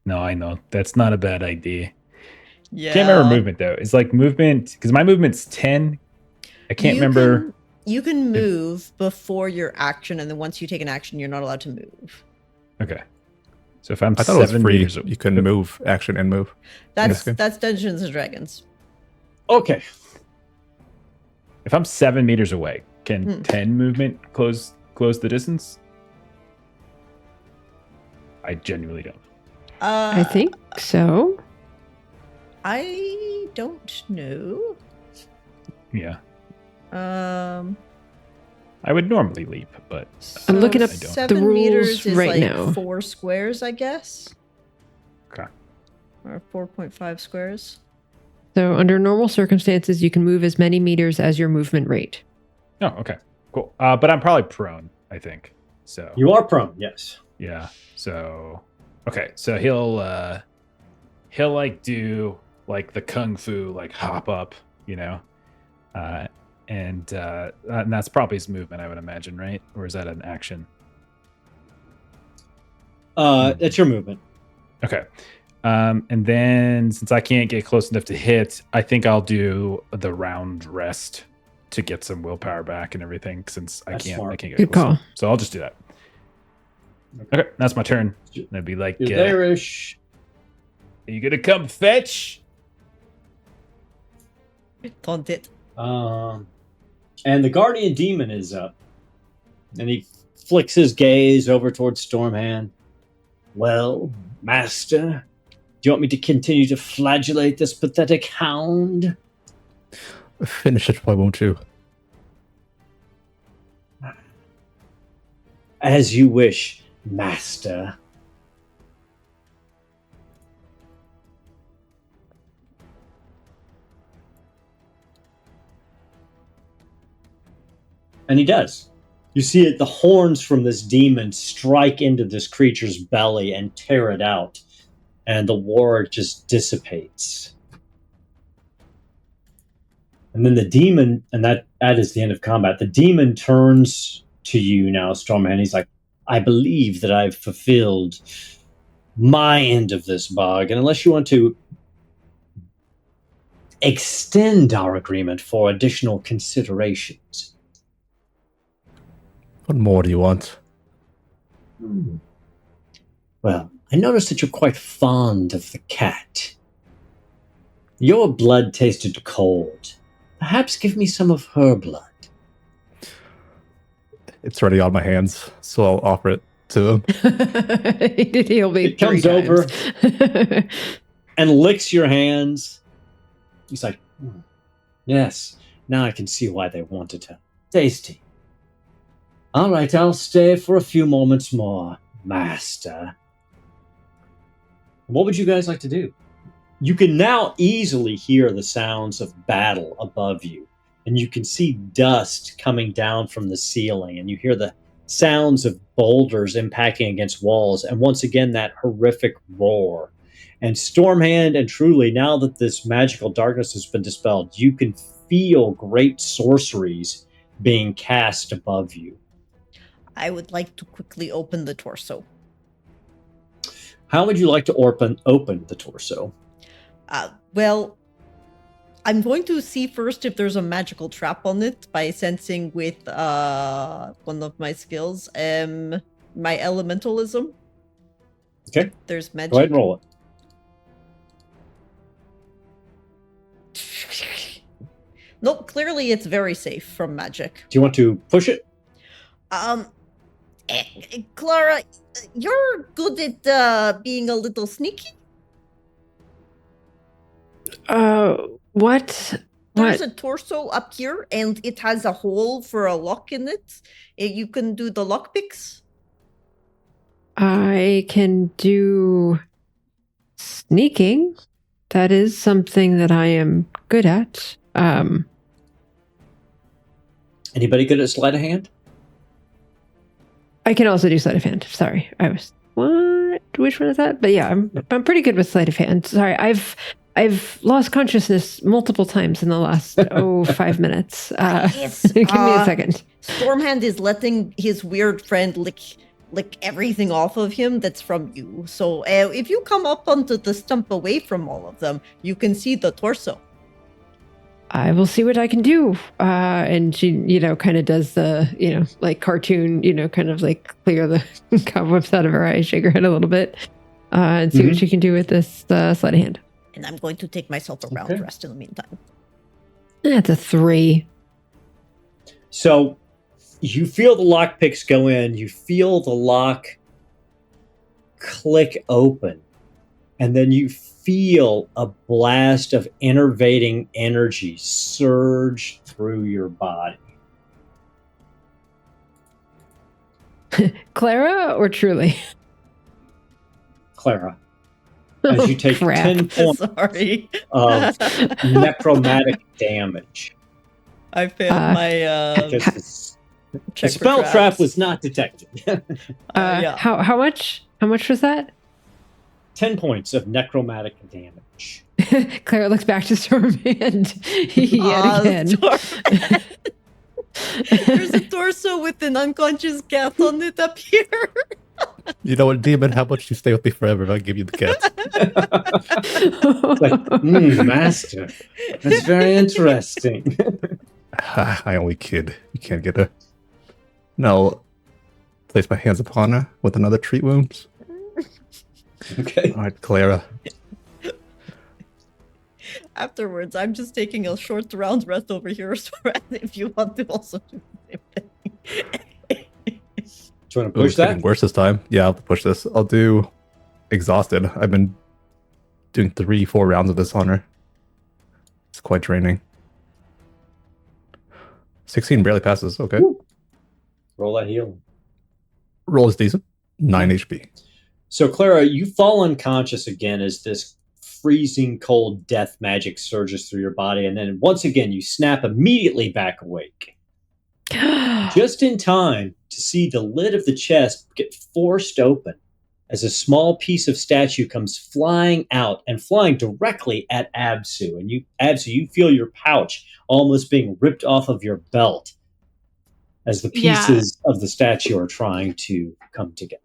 No, I know that's not a bad idea. Yeah. Can't remember movement though. It's like movement because my movement's 10. I can't remember. You can move before your action, and then once you take an action, you're not allowed to move. Okay. So if I'm I thought it was 7 free. meters, You couldn't move, action, and move. That's Dungeons and Dragons. Okay. if I'm 7 meters away, can 10 movement close the distance? I genuinely don't. I think so. I don't know. Yeah. I I would normally leap, but I'm looking up I don't. 7 the rules meters is right like now. 4 squares, I guess. Okay. Or 4.5 squares. So under normal circumstances, you can move as many meters as your movement rate. Oh, okay, cool. But I'm probably prone, I think. So You are prone, yes. yeah. So okay, so he'll like do like the kung fu like hop up, and that's probably his movement, I would imagine, right? Or is that an action? That's your movement. Okay. And then since I can't get close enough to hit, I think I'll do the round rest to get some willpower back and everything. Since That's I smart. can't get Good close call. enough. So I'll just do that. Okay, that's my turn. I'd be like, You're there-ish. are you gonna come fetch? Taunt it. And the guardian demon is up. And he flicks his gaze over towards Stormhand. Well, master, do you want me to continue to flagellate this pathetic hound? Finish it, why won't you? As you wish, master. And he does. You see it, the horns from this demon strike into this creature's belly and tear it out. And the war just dissipates. And then the demon, and that is the end of combat. The demon turns to you now, Stormhand. He's like, I believe that I've fulfilled my end of this bargain. Unless you want to extend our agreement for additional considerations. What more do you want? Well, I noticed that you're quite fond of the cat. Your blood tasted cold. Perhaps give me some of her blood. It's already on my hands, so I'll offer it to him. He'll be It comes 3 over. times. And licks your hands. He's like, yes, now I can see why they wanted her. Tasty. All right, I'll stay for a few moments more, master. What would you guys like to do? You can now easily hear the sounds of battle above you, and you can see dust coming down from the ceiling, and you hear the sounds of boulders impacting against walls, and once again that horrific roar. And Stormhand and Truly, now that this magical darkness has been dispelled, you can feel great sorceries being cast above you. I would like to quickly open the torso. How would you like to open the torso? Well, I'm going to see first if there's a magical trap on it by sensing with one of my skills, my elementalism. Okay. There's magic. Go ahead and roll it. Nope, clearly it's very safe from magic. Do you want to push it? Clara, you're good at being a little sneaky. What? There's a torso up here, and it has a hole for a lock in it. You can do the lockpicks. I can do sneaking. That is something that I am good at. Anybody good at sleight of hand? I can also do sleight of hand. Sorry, I was what? Which one is that? But yeah, I'm pretty good with sleight of hand. Sorry, I've lost consciousness multiple times in the last 5 minutes. Yes, Give me a second. Stormhand is letting his weird friend lick everything off of him that's from you. So if you come up onto the stump away from all of them, you can see the torso. I will see what I can do. And she, kind of does the, like cartoon, kind of like clear the cobwebs out of her eyes, shake her head a little bit, and see what she can do with this sleight of hand. And I'm going to take myself a round rest in the meantime. That's a 3. So you feel the lockpicks go in, you feel the lock click open, and then you feel a blast of enervating energy surge through your body. Clara or Truly? Clara, as you take Crap. 10 points Sorry. of necromantic damage. I failed my Because the check for spell trap traps. was not detected. Yeah. How much? How much was that? 10 points of necromantic damage. Clara looks back to Stormhand yet again. Stormhand. There's a torso with an unconscious cat on it up here. You know what, demon? How about you stay with me forever? I'll give you the cat. It's like, master. That's very interesting. I only kid. You can't get her. Now, place my hands upon her with another treat wounds. Okay. All right, Clara. Afterwards, I'm just taking a short round rest over here, so if you want to also do the same thing. Do you want to Ooh, push it's getting that? worse this time. Yeah, I'll push this. I'll do exhausted. I've been doing 3-4 rounds of this on her. It's quite draining. 16 barely passes. Okay. Woo. Roll that heal. Roll is decent. 9 HP. So, Clara, you fall unconscious again as this freezing cold death magic surges through your body, and then once again you snap immediately back awake. Just in time to see the lid of the chest get forced open as a small piece of statue comes flying out and flying directly at Absu. And you feel your pouch almost being ripped off of your belt as the pieces of the statue are trying to come together.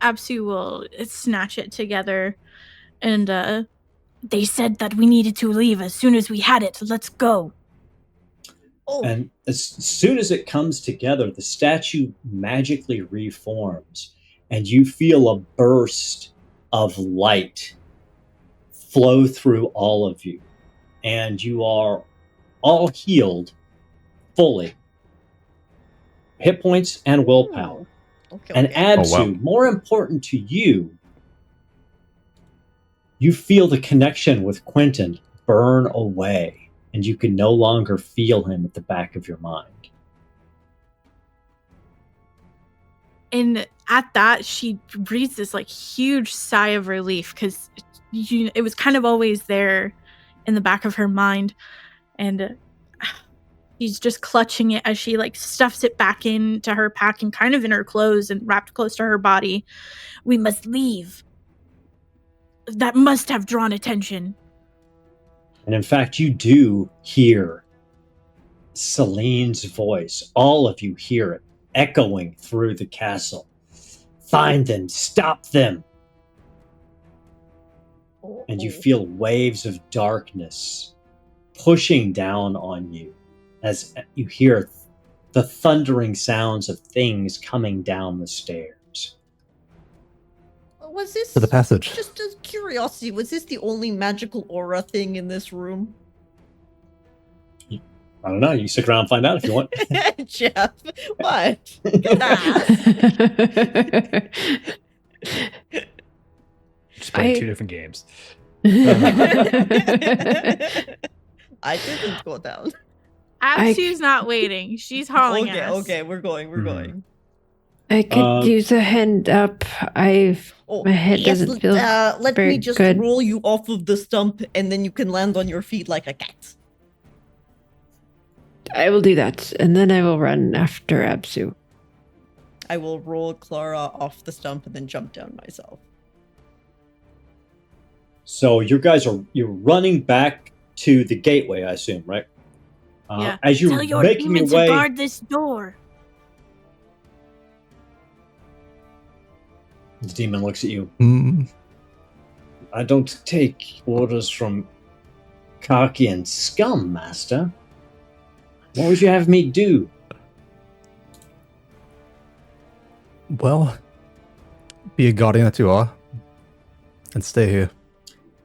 Absu will snatch it together, and they said that we needed to leave as soon as we had it. Let's go. Oh, And as soon as it comes together, the statue magically reforms, and you feel a burst of light flow through all of you. And you are all healed fully. Hit points and willpower. okay. And okay. Absu, Oh, wow. more important to you, you feel the connection with Quentin burn away, and you can no longer feel him at the back of your mind. And at that, she breathes this like huge sigh of relief, because it was kind of always there in the back of her mind, and she's just clutching it as she like stuffs it back into her pack and kind of in her clothes and wrapped close to her body. We must leave. That must have drawn attention. And in fact, you do hear Celine's voice. All of you hear it echoing through the castle. Find them, stop them. And you feel waves of darkness pushing down on you as you hear the thundering sounds of things coming down the stairs. Was this To the passage. just as curiosity? Was this the only magical aura thing in this room? I don't know. You can stick around and find out if you want. Jeff, what? Good ass. Just playing I- 2 different games. I didn't go down. Absu's not waiting. She's hauling Okay, us. okay, we're going. We're Mhm. going. I could use a hand up. Oh, My head doesn't feel let me very just good. roll you off of the stump, and then you can land on your feet like a cat. I will do that, and then I will run after Absu. I will roll Clara off the stump and then jump down myself. So you're running back to the gateway, I assume, right? Yeah. As you're Tell your making your demons to way, guard this door. the demon looks at you. Mm, I don't take orders from Karkian scum, master. What would you have me do? well, be a guardian that you are. And stay here.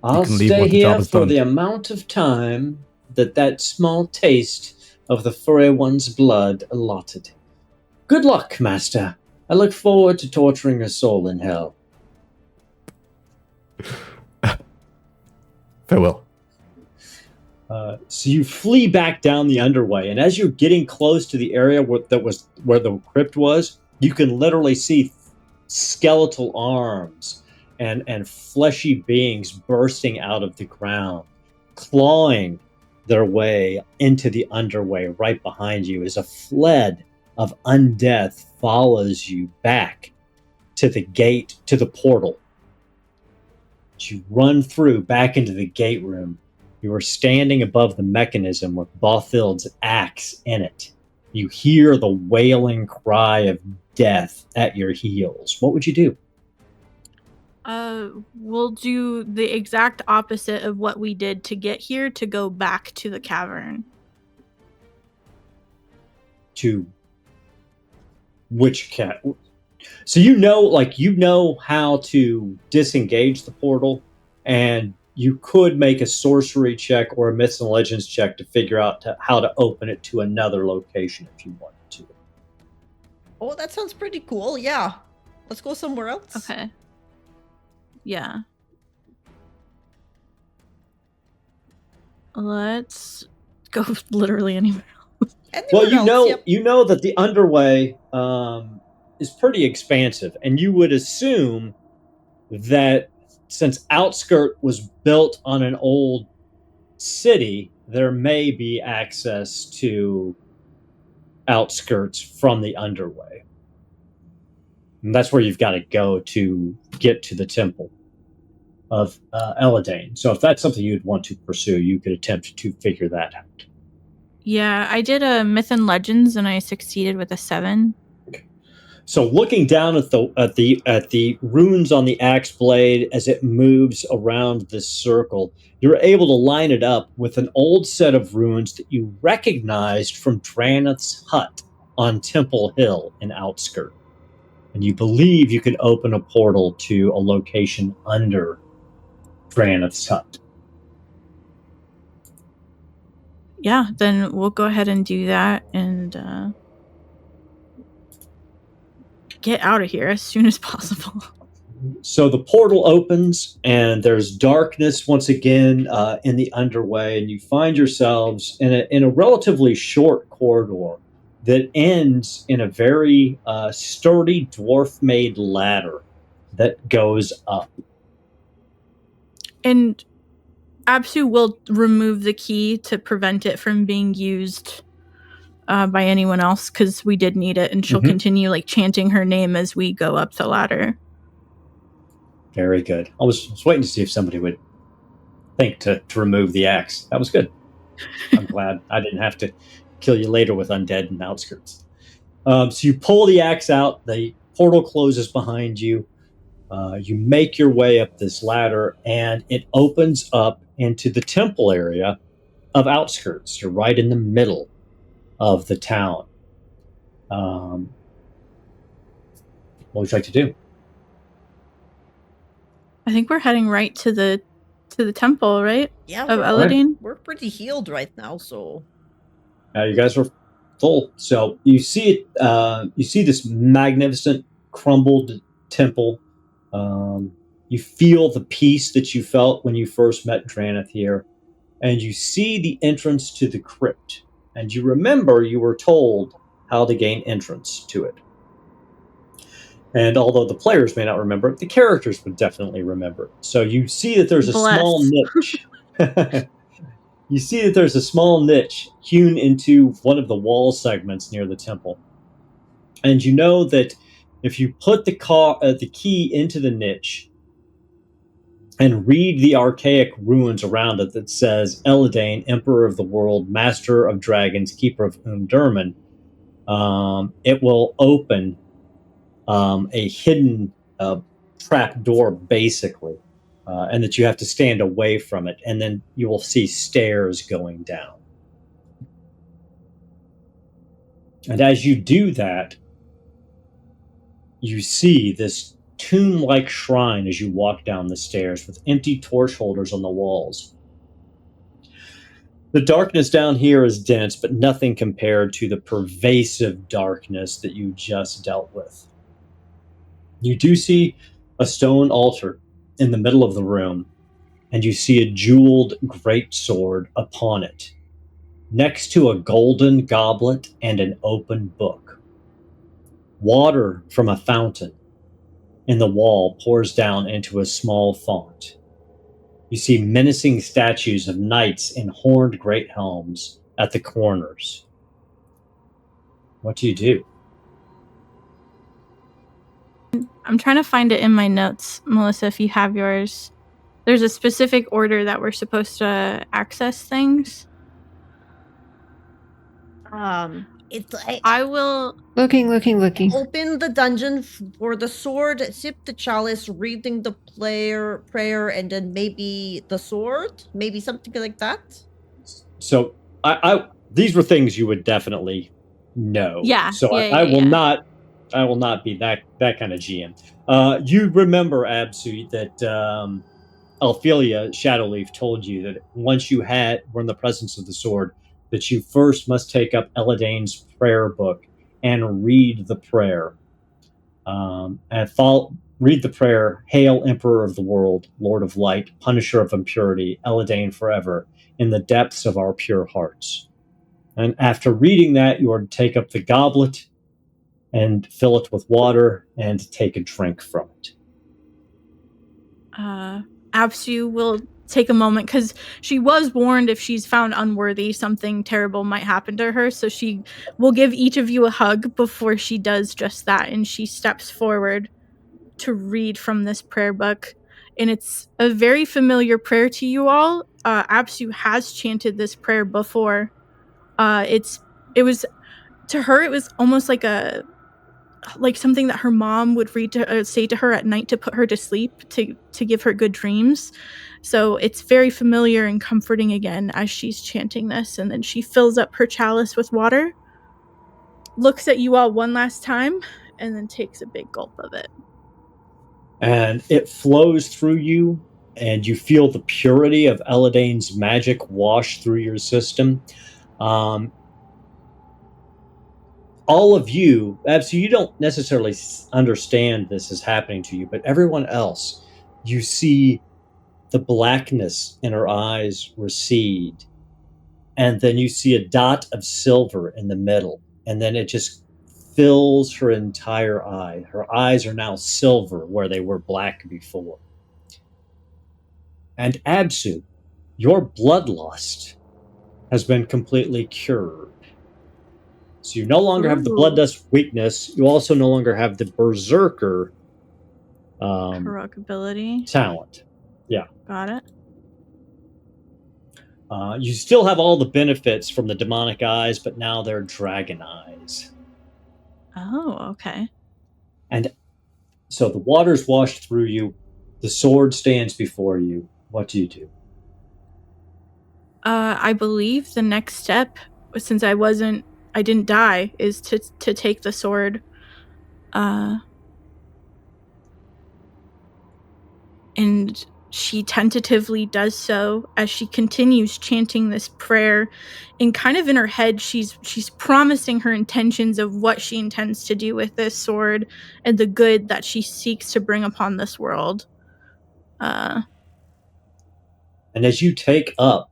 I'll can leave stay once the job here is for done. the amount of time that small taste of the furry one's blood allotted. Good luck, master. I look forward to torturing your soul in hell. Farewell. So you flee back down the underway, and as you're getting close to the area where the crypt was, you can literally see skeletal arms and fleshy beings bursting out of the ground, clawing their way into the underway right behind you as a flood of undeath follows you back to the gate, to the portal. As you run through back into the gate room, you are standing above the mechanism with Bothild's axe in it. You hear the wailing cry of death at your heels. What would you do? We'll do the exact opposite of what we did to get here to go back to the cavern. To which cat? So you know how to disengage the portal, and you could make a sorcery check or a myths and legends check to figure out how to open it to another location if you wanted to. Oh, that sounds pretty cool. Yeah. Let's go somewhere else. Okay. Yeah. Let's go literally anywhere. Well, Anywhere else, yep. you know that the underway is pretty expansive, and you would assume that since Outskirt was built on an old city, there may be access to Outskirts from the underway. And that's where you've got to go to get to the temple of Eladane. So if that's something you'd want to pursue, you could attempt to figure that out. Yeah, I did a myth and legends and I succeeded with a 7. So looking down at the runes on the axe blade as it moves around this circle, you're able to line it up with an old set of runes that you recognized from Dranath's hut on Temple Hill in Outskirt. And you believe you can open a portal to a location under Dranath's hut. Yeah, then we'll go ahead and do that and get out of here as soon as possible. So the portal opens, and there's darkness once again in the underway, and you find yourselves in a relatively short corridor that ends in a very sturdy dwarf-made ladder that goes up. And Absu will remove the key to prevent it from being used by anyone else, because we did need it, and she'll continue chanting her name as we go up the ladder. Very good. I was waiting to see if somebody would think to remove the axe. That was good. I'm glad I didn't have to kill you later with undead and Outskirts. So you pull the axe out, the portal closes behind you, you make your way up this ladder, and it opens up into the temple area of Outskirts. You're right in the middle of the town. What would you like to do? I think we're heading right to the temple, right? Yeah, Of Eladine. we're pretty healed right now, so You guys are full. So you see it. You see this magnificent crumbled temple. You feel the peace that you felt when you first met Dranath here, and you see the entrance to the crypt. And you remember you were told how to gain entrance to it. And although the players may not remember it, the characters would definitely remember it. So you see that there's a small niche. You see that there's a small niche hewn into one of the wall segments near the temple. And you know that if you put the key into the niche and read the archaic runes around it that says Eladane, Emperor of the World, Master of Dragons, Keeper of Umdurman, it will open a hidden trap door, basically, and that you have to stand away from it, and then you will see stairs going down. And as you do that, you see this tomb-like shrine as you walk down the stairs with empty torch holders on the walls. The darkness down here is dense, but nothing compared to the pervasive darkness that you just dealt with. You do see a stone altar in the middle of the room, and you see a jeweled greatsword upon it, next to a golden goblet and an open book. Water from a fountain in the wall pours down into a small font. You see menacing statues of knights in horned great helms at the corners. What do you do? I'm trying to find it in my notes, Melissa, if you have yours. There's a specific order that we're supposed to access things. I will Looking. open the dungeon for the sword, sip the chalice, reading the prayer, and then maybe the sword, maybe something like that. So I these were things you would definitely know. Yeah. So yeah, I yeah, will yeah. not be that kind of GM. You remember, Absu, that Ophelia Shadowleaf told you that once you were in the presence of the sword, that you first must take up Eladane's prayer book and read the prayer. Read the prayer, Hail, Emperor of the World, Lord of Light, Punisher of Impurity, Eladane forever, in the depths of our pure hearts. And after reading that, you are to take up the goblet and fill it with water and take a drink from it. Absu will take a moment because she was warned if she's found unworthy, something terrible might happen to her. So she will give each of you a hug before she does just that. And she steps forward to read from this prayer book. And it's a very familiar prayer to you all. Absu has chanted this prayer before. It was to her, it was almost like something that her mom would say to her at night to put her to sleep, to give her good dreams. So it's very familiar and comforting again as she's chanting this. And then she fills up her chalice with water, looks at you all one last time, and then takes a big gulp of it. And it flows through you, and you feel the purity of Eladane's magic wash through your system. All of you, so you don't necessarily understand this is happening to you, but everyone else, you see the blackness in her eyes recede, and then you see a dot of silver in the middle, and then it just fills her entire eye. Her eyes are now silver where they were black before. And Absu, your bloodlust has been completely cured. So you no longer have the bloodlust weakness. You also no longer have the berserker heroic ability talent. Yeah. Got it. You still have all the benefits from the demonic eyes, but now they're dragon eyes. Oh, okay. And so the water's washed through you. The sword stands before you. What do you do? I believe the next step, since I didn't die, is to take the sword. And she tentatively does so as she continues chanting this prayer, and kind of in her head she's promising her intentions of what she intends to do with this sword and the good that she seeks to bring upon this world. And as you take up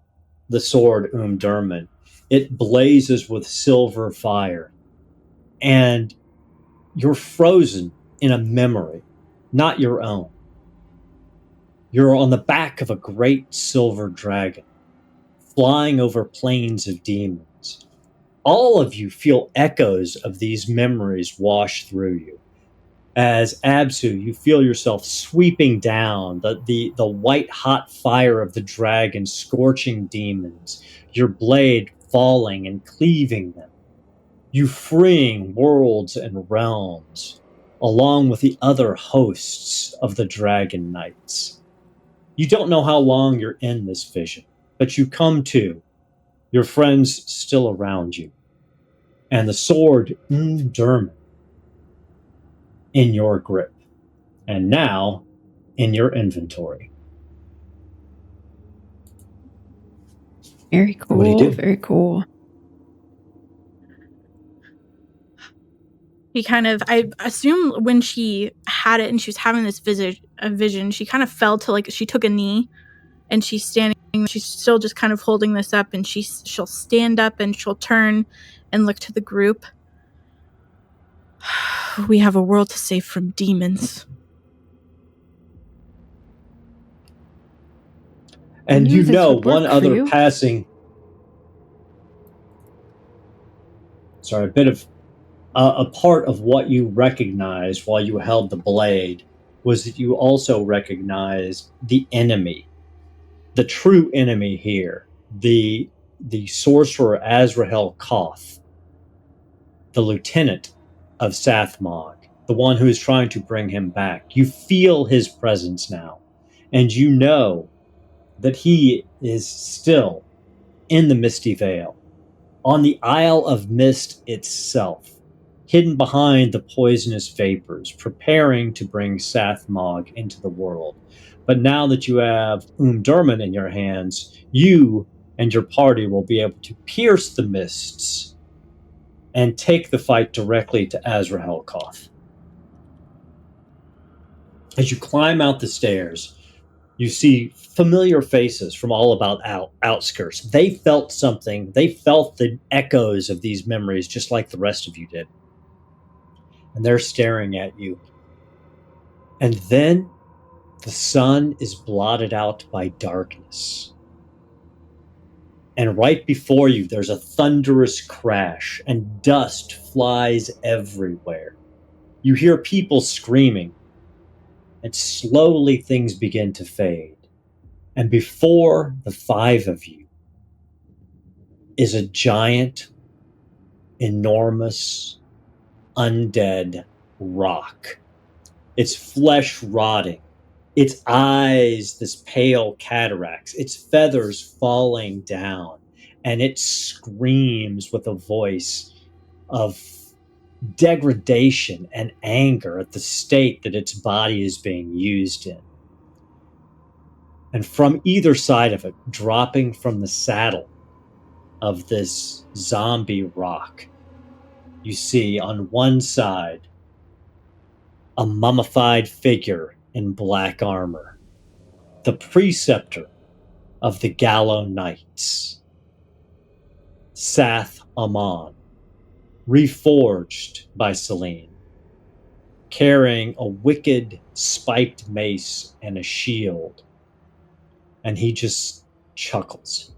the sword, Durman, it blazes with silver fire, and you're frozen in a memory, not your own. You're on the back of a great silver dragon, flying over plains of demons. All of you feel echoes of these memories wash through you. As Absu, you feel yourself sweeping down, the white hot fire of the dragon scorching demons, your blade falling and cleaving them. You freeing worlds and realms, along with the other hosts of the dragon knights. You don't know how long you're in this vision, but you come to, your friends still around you, and the sword, Durman, in your grip, and now in your inventory. Very cool. What do you do? Very cool. He kind of, I assume when she had it and she was having this vision, she kind of fell to, she took a knee, and she's standing, she's still just kind of holding this up, and she'll stand up and she'll turn and look to the group. We have a world to save from demons. And Yeah, you this know would work one for other you. passing. Sorry, a bit of a part of what you recognized while you held the blade was that you also recognized the enemy, the true enemy here, the sorcerer Azrael Koth, the lieutenant of Sathmog, the one who is trying to bring him back. You feel his presence now, and you know that he is still in the Misty Vale, on the Isle of Mist itself, hidden behind the poisonous vapors, preparing to bring Sathmog into the world. But now that you have Umdurman in your hands, you and your party will be able to pierce the mists and take the fight directly to Azrael Koth. As you climb out the stairs, you see familiar faces from all about outskirts. They felt something. They felt the echoes of these memories just like the rest of you did. And they're staring at you. And then the sun is blotted out by darkness. And right before you, there's a thunderous crash, and dust flies everywhere. You hear people screaming, and slowly things begin to fade. And before the five of you is a giant, enormous, undead rock. Its flesh rotting, its eyes this pale cataracts, its feathers falling down, and it screams with a voice of degradation and anger at the state that its body is being used in. And from either side of it, dropping from the saddle of this zombie rock, you see on one side a mummified figure in black armor, the preceptor of the Gallow Knights, Sath Amon, reforged by Selene, carrying a wicked spiked mace and a shield. And he just chuckles.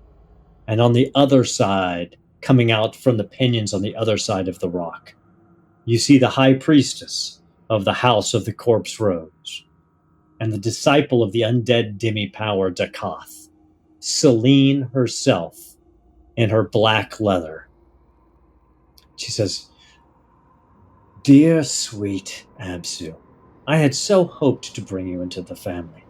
And on the other side, coming out from the pinions on the other side of the rock, you see the high priestess of the House of the Corpse Rose, and the disciple of the undead demi-power Dakoth, Selene herself, in her black leather. She says, "Dear sweet Absu, I had so hoped to bring you into the family.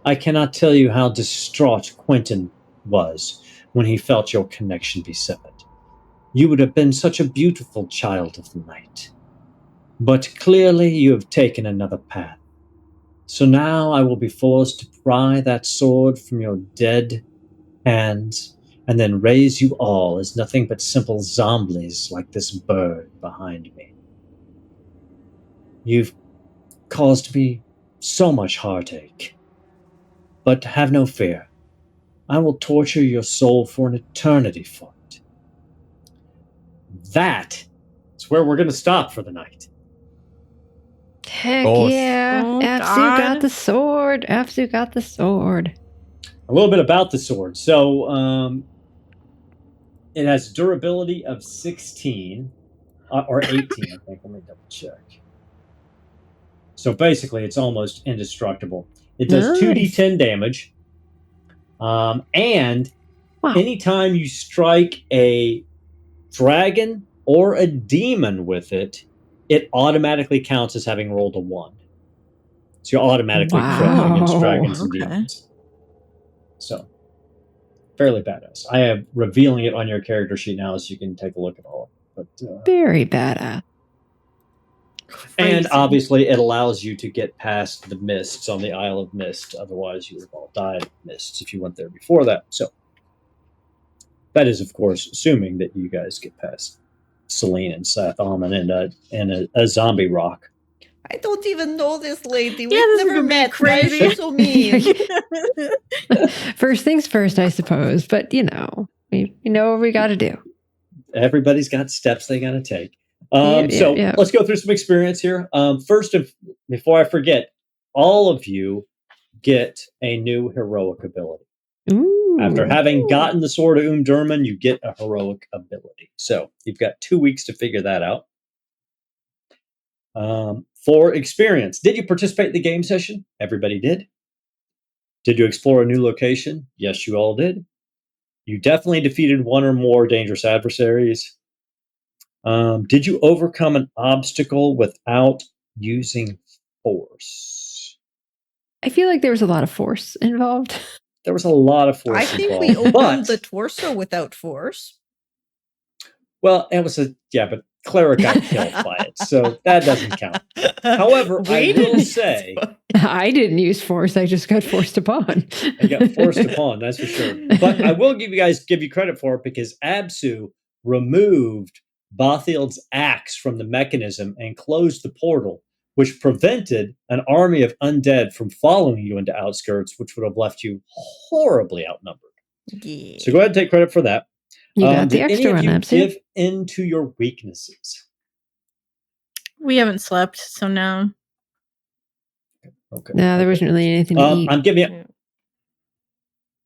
I cannot tell you how distraught Quentin was when he felt your connection be severed. You would have been such a beautiful child of the night. But clearly you have taken another path. So now I will be forced to pry that sword from your dead hands and then raise you all as nothing but simple zombies like this bird behind me. You've caused me so much heartache. But have no fear. I will torture your soul for an eternity for it." That is where we're going to stop for the night. Heck Boss. yeah. Oh, Absu God. got the sword. Absu got the sword. A little bit about the sword. So, it has durability of 16 or 18, I think. Let me double check. So basically, it's almost indestructible. It does Nice. 2d10 damage. And Wow. anytime you strike a dragon or a demon with it, it automatically counts as having rolled a 1. So you're automatically crit against Wow. dragons and Okay. demons. So, fairly badass. I am revealing it on your character sheet now so you can take a look at all. But Very badass. and Crazy. obviously, it allows you to get past the mists on the Isle of Mist. Otherwise, you would have all died of mists if you went there before that. So, that is, of course, assuming that you guys get past Selene and Seth Alman and a zombie rock. I don't even know this lady. Yeah, We've this is never gonna be met. Why is crazy. she so mean? First things first, I suppose. But, you know, we know what we got to do. Everybody's got steps they got to take. Yeah. Let's go through some experience here. First, before I forget, all of you get a new heroic ability. Ooh. After having gotten the Sword of Umdurman, you get a heroic ability. So you've got 2 weeks to figure that out. For experience, did you participate in the game session? Everybody did. Did you explore a new location? Yes, you all did. You definitely defeated one or more dangerous adversaries. Did you overcome an obstacle without using force? I feel like there was a lot of force involved. There was a lot of force I think involved, we opened but, the torso without force. well, it was but Clara got killed by it, so that doesn't count. However, I will say, I didn't use force. I just got forced upon. I got forced upon, that's for sure. But I will give you credit for it, because Absu removed Bothild's axe from the mechanism and closed the portal, which prevented an army of undead from following you into outskirts, which would have left you horribly outnumbered. Yeah. So go ahead and take credit for that. You got the Did extra any of one, you Absu. give into your weaknesses? We haven't slept, so no. Okay. No, there wasn't really anything to eat. I'm giving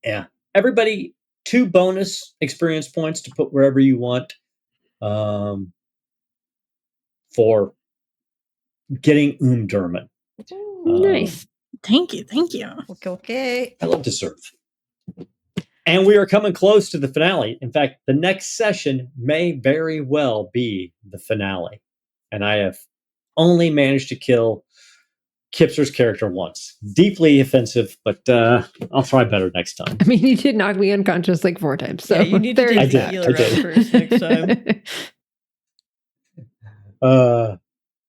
you, everybody 2 bonus experience points to put wherever you want, for getting Umdurman. Nice. Thank you. Okay. I love to serve. And we are coming close to the finale. In fact, the next session may very well be the finale. And I have only managed to kill Kipser's character once. Deeply offensive, but I'll try better next time. I mean, you did knock me unconscious like 4 times. So Yeah, you need to there take is I the did, healer I did. out first next time.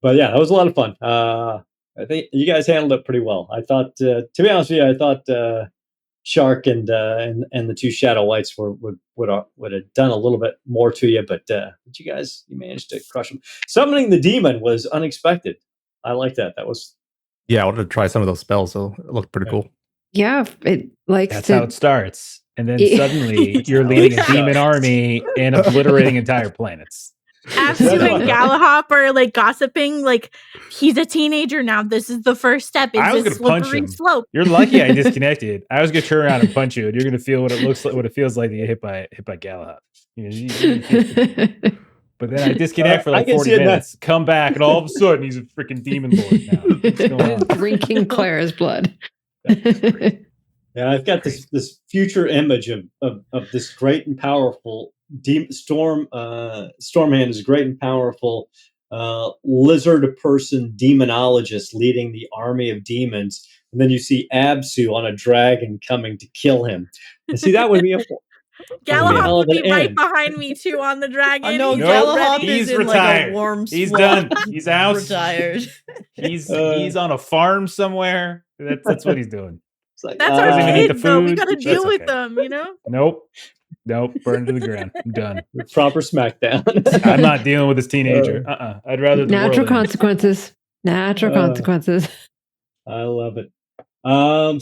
But yeah, that was a lot of fun. I think you guys handled it pretty well. I thought, to be honest with you, I thought Shark and the 2 Shadow Whites would have done a little bit more to you, but you managed to crush them. Summoning the demon was unexpected. I like that. That was, Yeah, I wanted to try some of those spells, so it looked pretty cool. Yeah, it likes That's to. how it starts. And then Yeah. suddenly you're how leading it a demon starts. army and obliterating entire planets. Absu and Galahop are like gossiping, like he's a teenager now. This is the first step. I was It's a gonna punch slippery him. slope. You're lucky I disconnected. I was gonna turn around and punch you, and you're gonna feel what it looks like, what it feels like to get hit by Galahad. But then I disconnect for I like can 40 see it now. minutes, come back, and all of a sudden he's a freaking demon lord now. What's going on? Drinking Clara's blood. yeah, I've got this future image of this great and powerful Stormhand is a great and powerful lizard person demonologist leading the army of demons, and then you see Absu on a dragon coming to kill him. And see, that would be a Galahop would be an right end. behind me too on the dragon. I know He's Nope. Galahop ready. He's is in retired. like a warm He's swamp. done. He's out. Retired. He's on a farm somewhere. That's what he's doing. It's like, That's doesn't our even eat the kids, though. We food. gotta That's deal with okay. them, you know? Nope. Burn to the ground. I'm done. proper smackdown. I'm not dealing with this teenager. I'd rather the Natural world end. consequences. Natural consequences. I love it.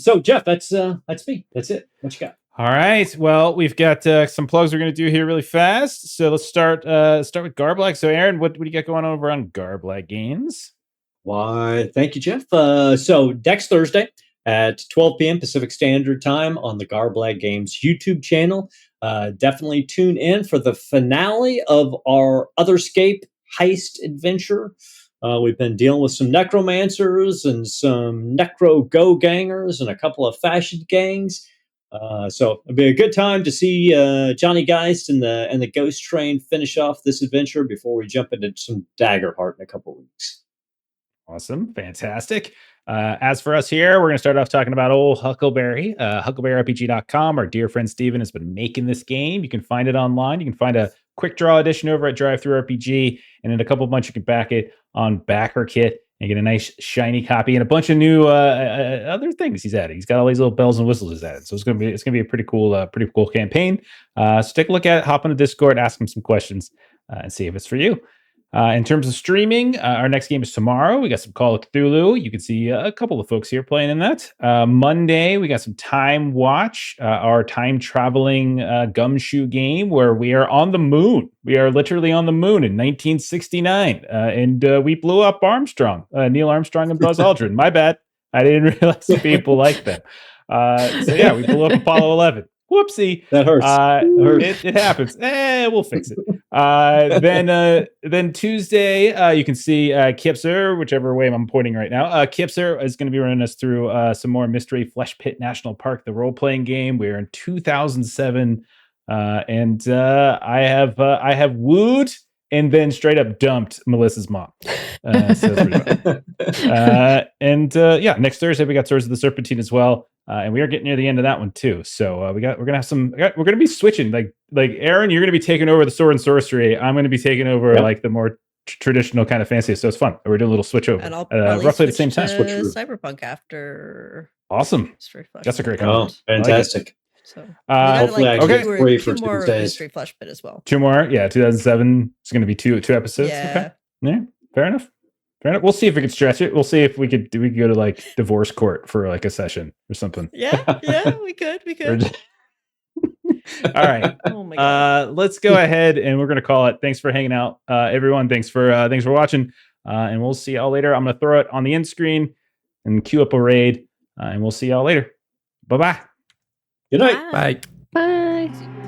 So Jeff, that's me. That's it. What you got? All right. Well, we've got some plugs we're going to do here really fast. So let's start with Garblag. So Aaron, what do you got going on over on Garblag Games? Why, thank you, Jeff. So next Thursday at 12 p.m. Pacific Standard Time on the Garblag Games YouTube channel. Definitely tune in for the finale of our Otherscape heist adventure. We've been dealing with some necromancers and some necro go gangers and a couple of fashion gangs. So it'll be a good time to see Johnny Geist and the Ghost Train finish off this adventure before we jump into some Daggerheart in a couple of weeks. Awesome. Fantastic. As for us here, we're going to start off talking about old Huckleberry. HuckleberryRPG.com. Our dear friend Steven has been making this game. You can find it online. You can find a quick draw edition over at DriveThruRPG, and in a couple of months you can back it on BackerKit and get a nice shiny copy and a bunch of new other things he's added. He's got all these little bells and whistles he's added. So it's gonna be a pretty cool campaign. So take a look at it, hop on the Discord, ask him some questions, and see if it's for you. In terms of streaming, our next game is tomorrow. We got some Call of Cthulhu. You can see a couple of folks here playing in that. Monday, we got some Time Watch, our time-traveling gumshoe game where we are on the moon. We are literally on the moon in 1969. And we blew up Armstrong, Neil Armstrong and Buzz Aldrin. My bad. I didn't realize people like them. So yeah, we blew up Apollo 11. Whoopsie. That hurts. It happens. We'll fix it. Then Tuesday, you can see Kipser, whichever way I'm pointing right now. Kipser is going to be running us through some more Mystery Flesh Pit National Park, the role-playing game. We're in 2007, and I have wooed and then straight up dumped Melissa's mom. So that's pretty fun. Yeah, next Thursday we got Swords of the Serpentine as well. And we are getting near the end of that one too. So we're gonna be switching. Like Aaron, you're gonna be taking over the sword and sorcery. I'm gonna be taking over like the more traditional kind of fantasy. So it's fun. We're doing a little switch over. And I'll roughly at the same time. Cyberpunk after. Awesome. That's a great comment. Oh, fantastic. So hopefully I get free for two more 2 days. Mystery Flesh Pit as well. 2 more. Yeah, 2007 is going to be two episodes. Yeah. Okay. Yeah. Fair enough. We'll see if we could stretch it. We'll see if we could go to like divorce court for like a session or something. Yeah, we could. All right. Oh my God. Let's go ahead and we're going to call it. Thanks for hanging out, everyone. Thanks for watching. And we'll see y'all later. I'm going to throw it on the end screen and queue up a raid. And we'll see y'all later. Bye-bye. Good night. Bye. Bye.